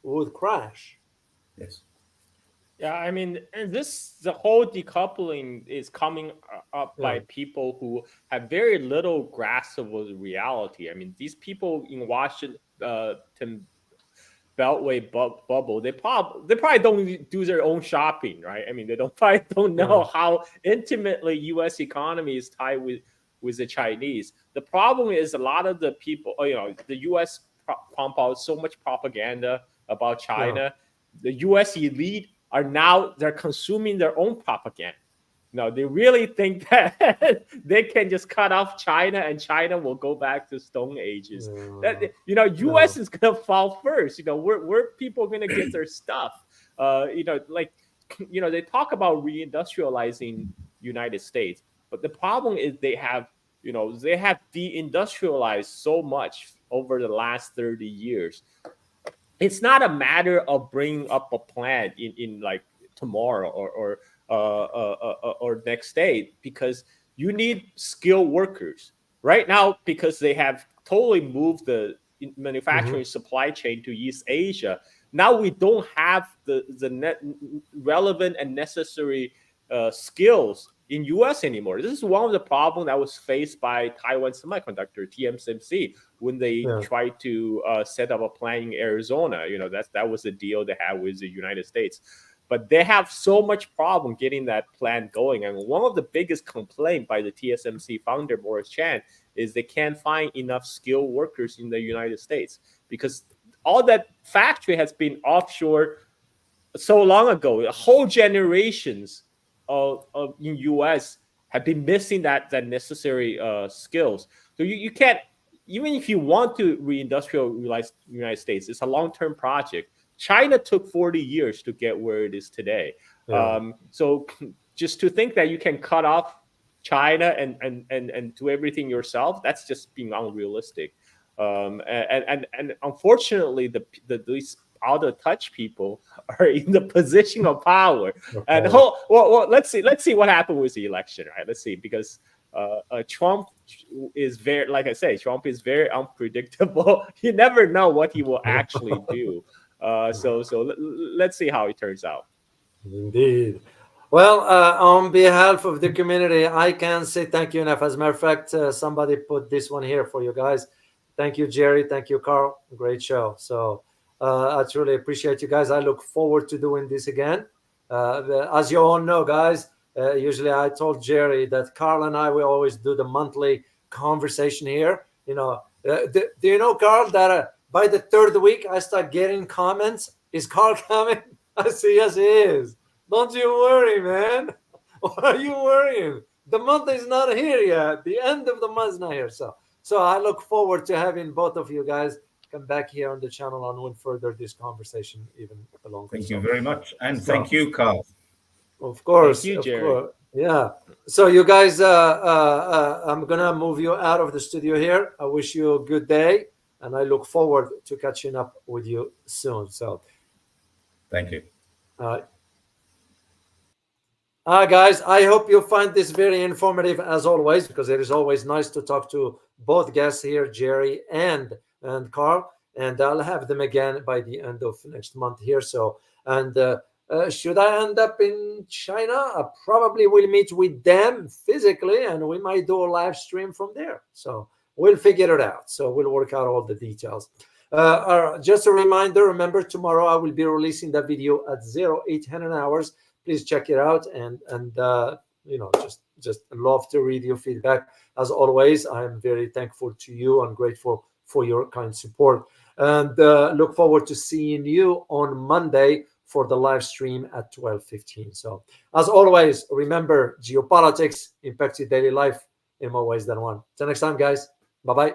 would crash. Yes. Yeah, I mean, and the whole decoupling is coming up by people who have very little grasp of reality. I mean, these people in Washington Beltway bubble, they probably don't do their own shopping, right? I mean, they probably don't know how intimately U.S. economy is tied with the Chinese. The problem is a lot of the people, the U.S. pump out so much propaganda about China. The U.S. elite they're consuming their own propaganda. No, they really think that they can just cut off China and China will go back to Stone Ages. U.S. is gonna fall first. Where people are gonna get their stuff. They talk about reindustrializing United States, but the problem is they have deindustrialized so much over the last 30 years. It's not a matter of bringing up a plant in like tomorrow or next day, because you need skilled workers right now, because they have totally moved the manufacturing supply chain to East Asia. Now we don't have the relevant and necessary skills in US anymore. This is one of the problems that was faced by Taiwan Semiconductor, TSMC, when they tried to set up a plant in Arizona. You know, that was the deal they had with the United States. But they have so much problem getting that plant going. And one of the biggest complaint by the TSMC founder, Morris Chan, is they can't find enough skilled workers in the United States, because all that factory has been offshore so long ago. Whole generations of in US have been missing that necessary skills. So you can't, even if you want to reindustrialize the United States, it's a long-term project. China took 40 years to get where it is today. So just to think that you can cut off China and do everything yourself, that's just being unrealistic. And unfortunately, these out of touch people are in the position of power. And well, let's see what happened with the election, right? Let's see, because Trump is very, like I say, Trump is very unpredictable. You never know what he will actually do. So let's see how it turns out. Indeed. Well, on behalf of the community, I can say thank you enough. As a matter of fact, somebody put this one here for you guys. Thank you, Jerry. Thank you, Carl. Great show. So I truly appreciate you guys. I look forward to doing this again. As you all know, guys, usually I told Jerry that Carl and I, we always do the monthly conversation here. You know, do you know, Carl, that by the third week, I start getting comments. Is Carl coming? I say, yes, he is. Don't you worry, man. Why are you worrying? The month is not here yet. The end of the month is not here. So I look forward to having both of you guys come back here on the channel and we'll further this conversation even longer. Thank you very much. And thank you, Carl. Of course. Thank you, Jerry. Yeah. So you guys, I'm going to move you out of the studio here. I wish you a good day. And I look forward to catching up with you soon. So thank you. Guys, I hope you find this very informative as always, because it is always nice to talk to both guests here, Jerry and Carl, and I'll have them again by the end of next month here. So, and should I end up in China, I probably will meet with them physically, and we might do a live stream from there. So we'll figure it out. So we'll work out all the details. Just a reminder, remember, tomorrow I will be releasing that video at 0800 hours. Please check it out, and you know, just love to read your feedback. As always, I am very thankful to you and grateful for your kind support. And look forward to seeing you on Monday for the live stream at 12:15. So, as always, remember, geopolitics impacts your daily life in more ways than one. Till next time, guys. Bye-bye.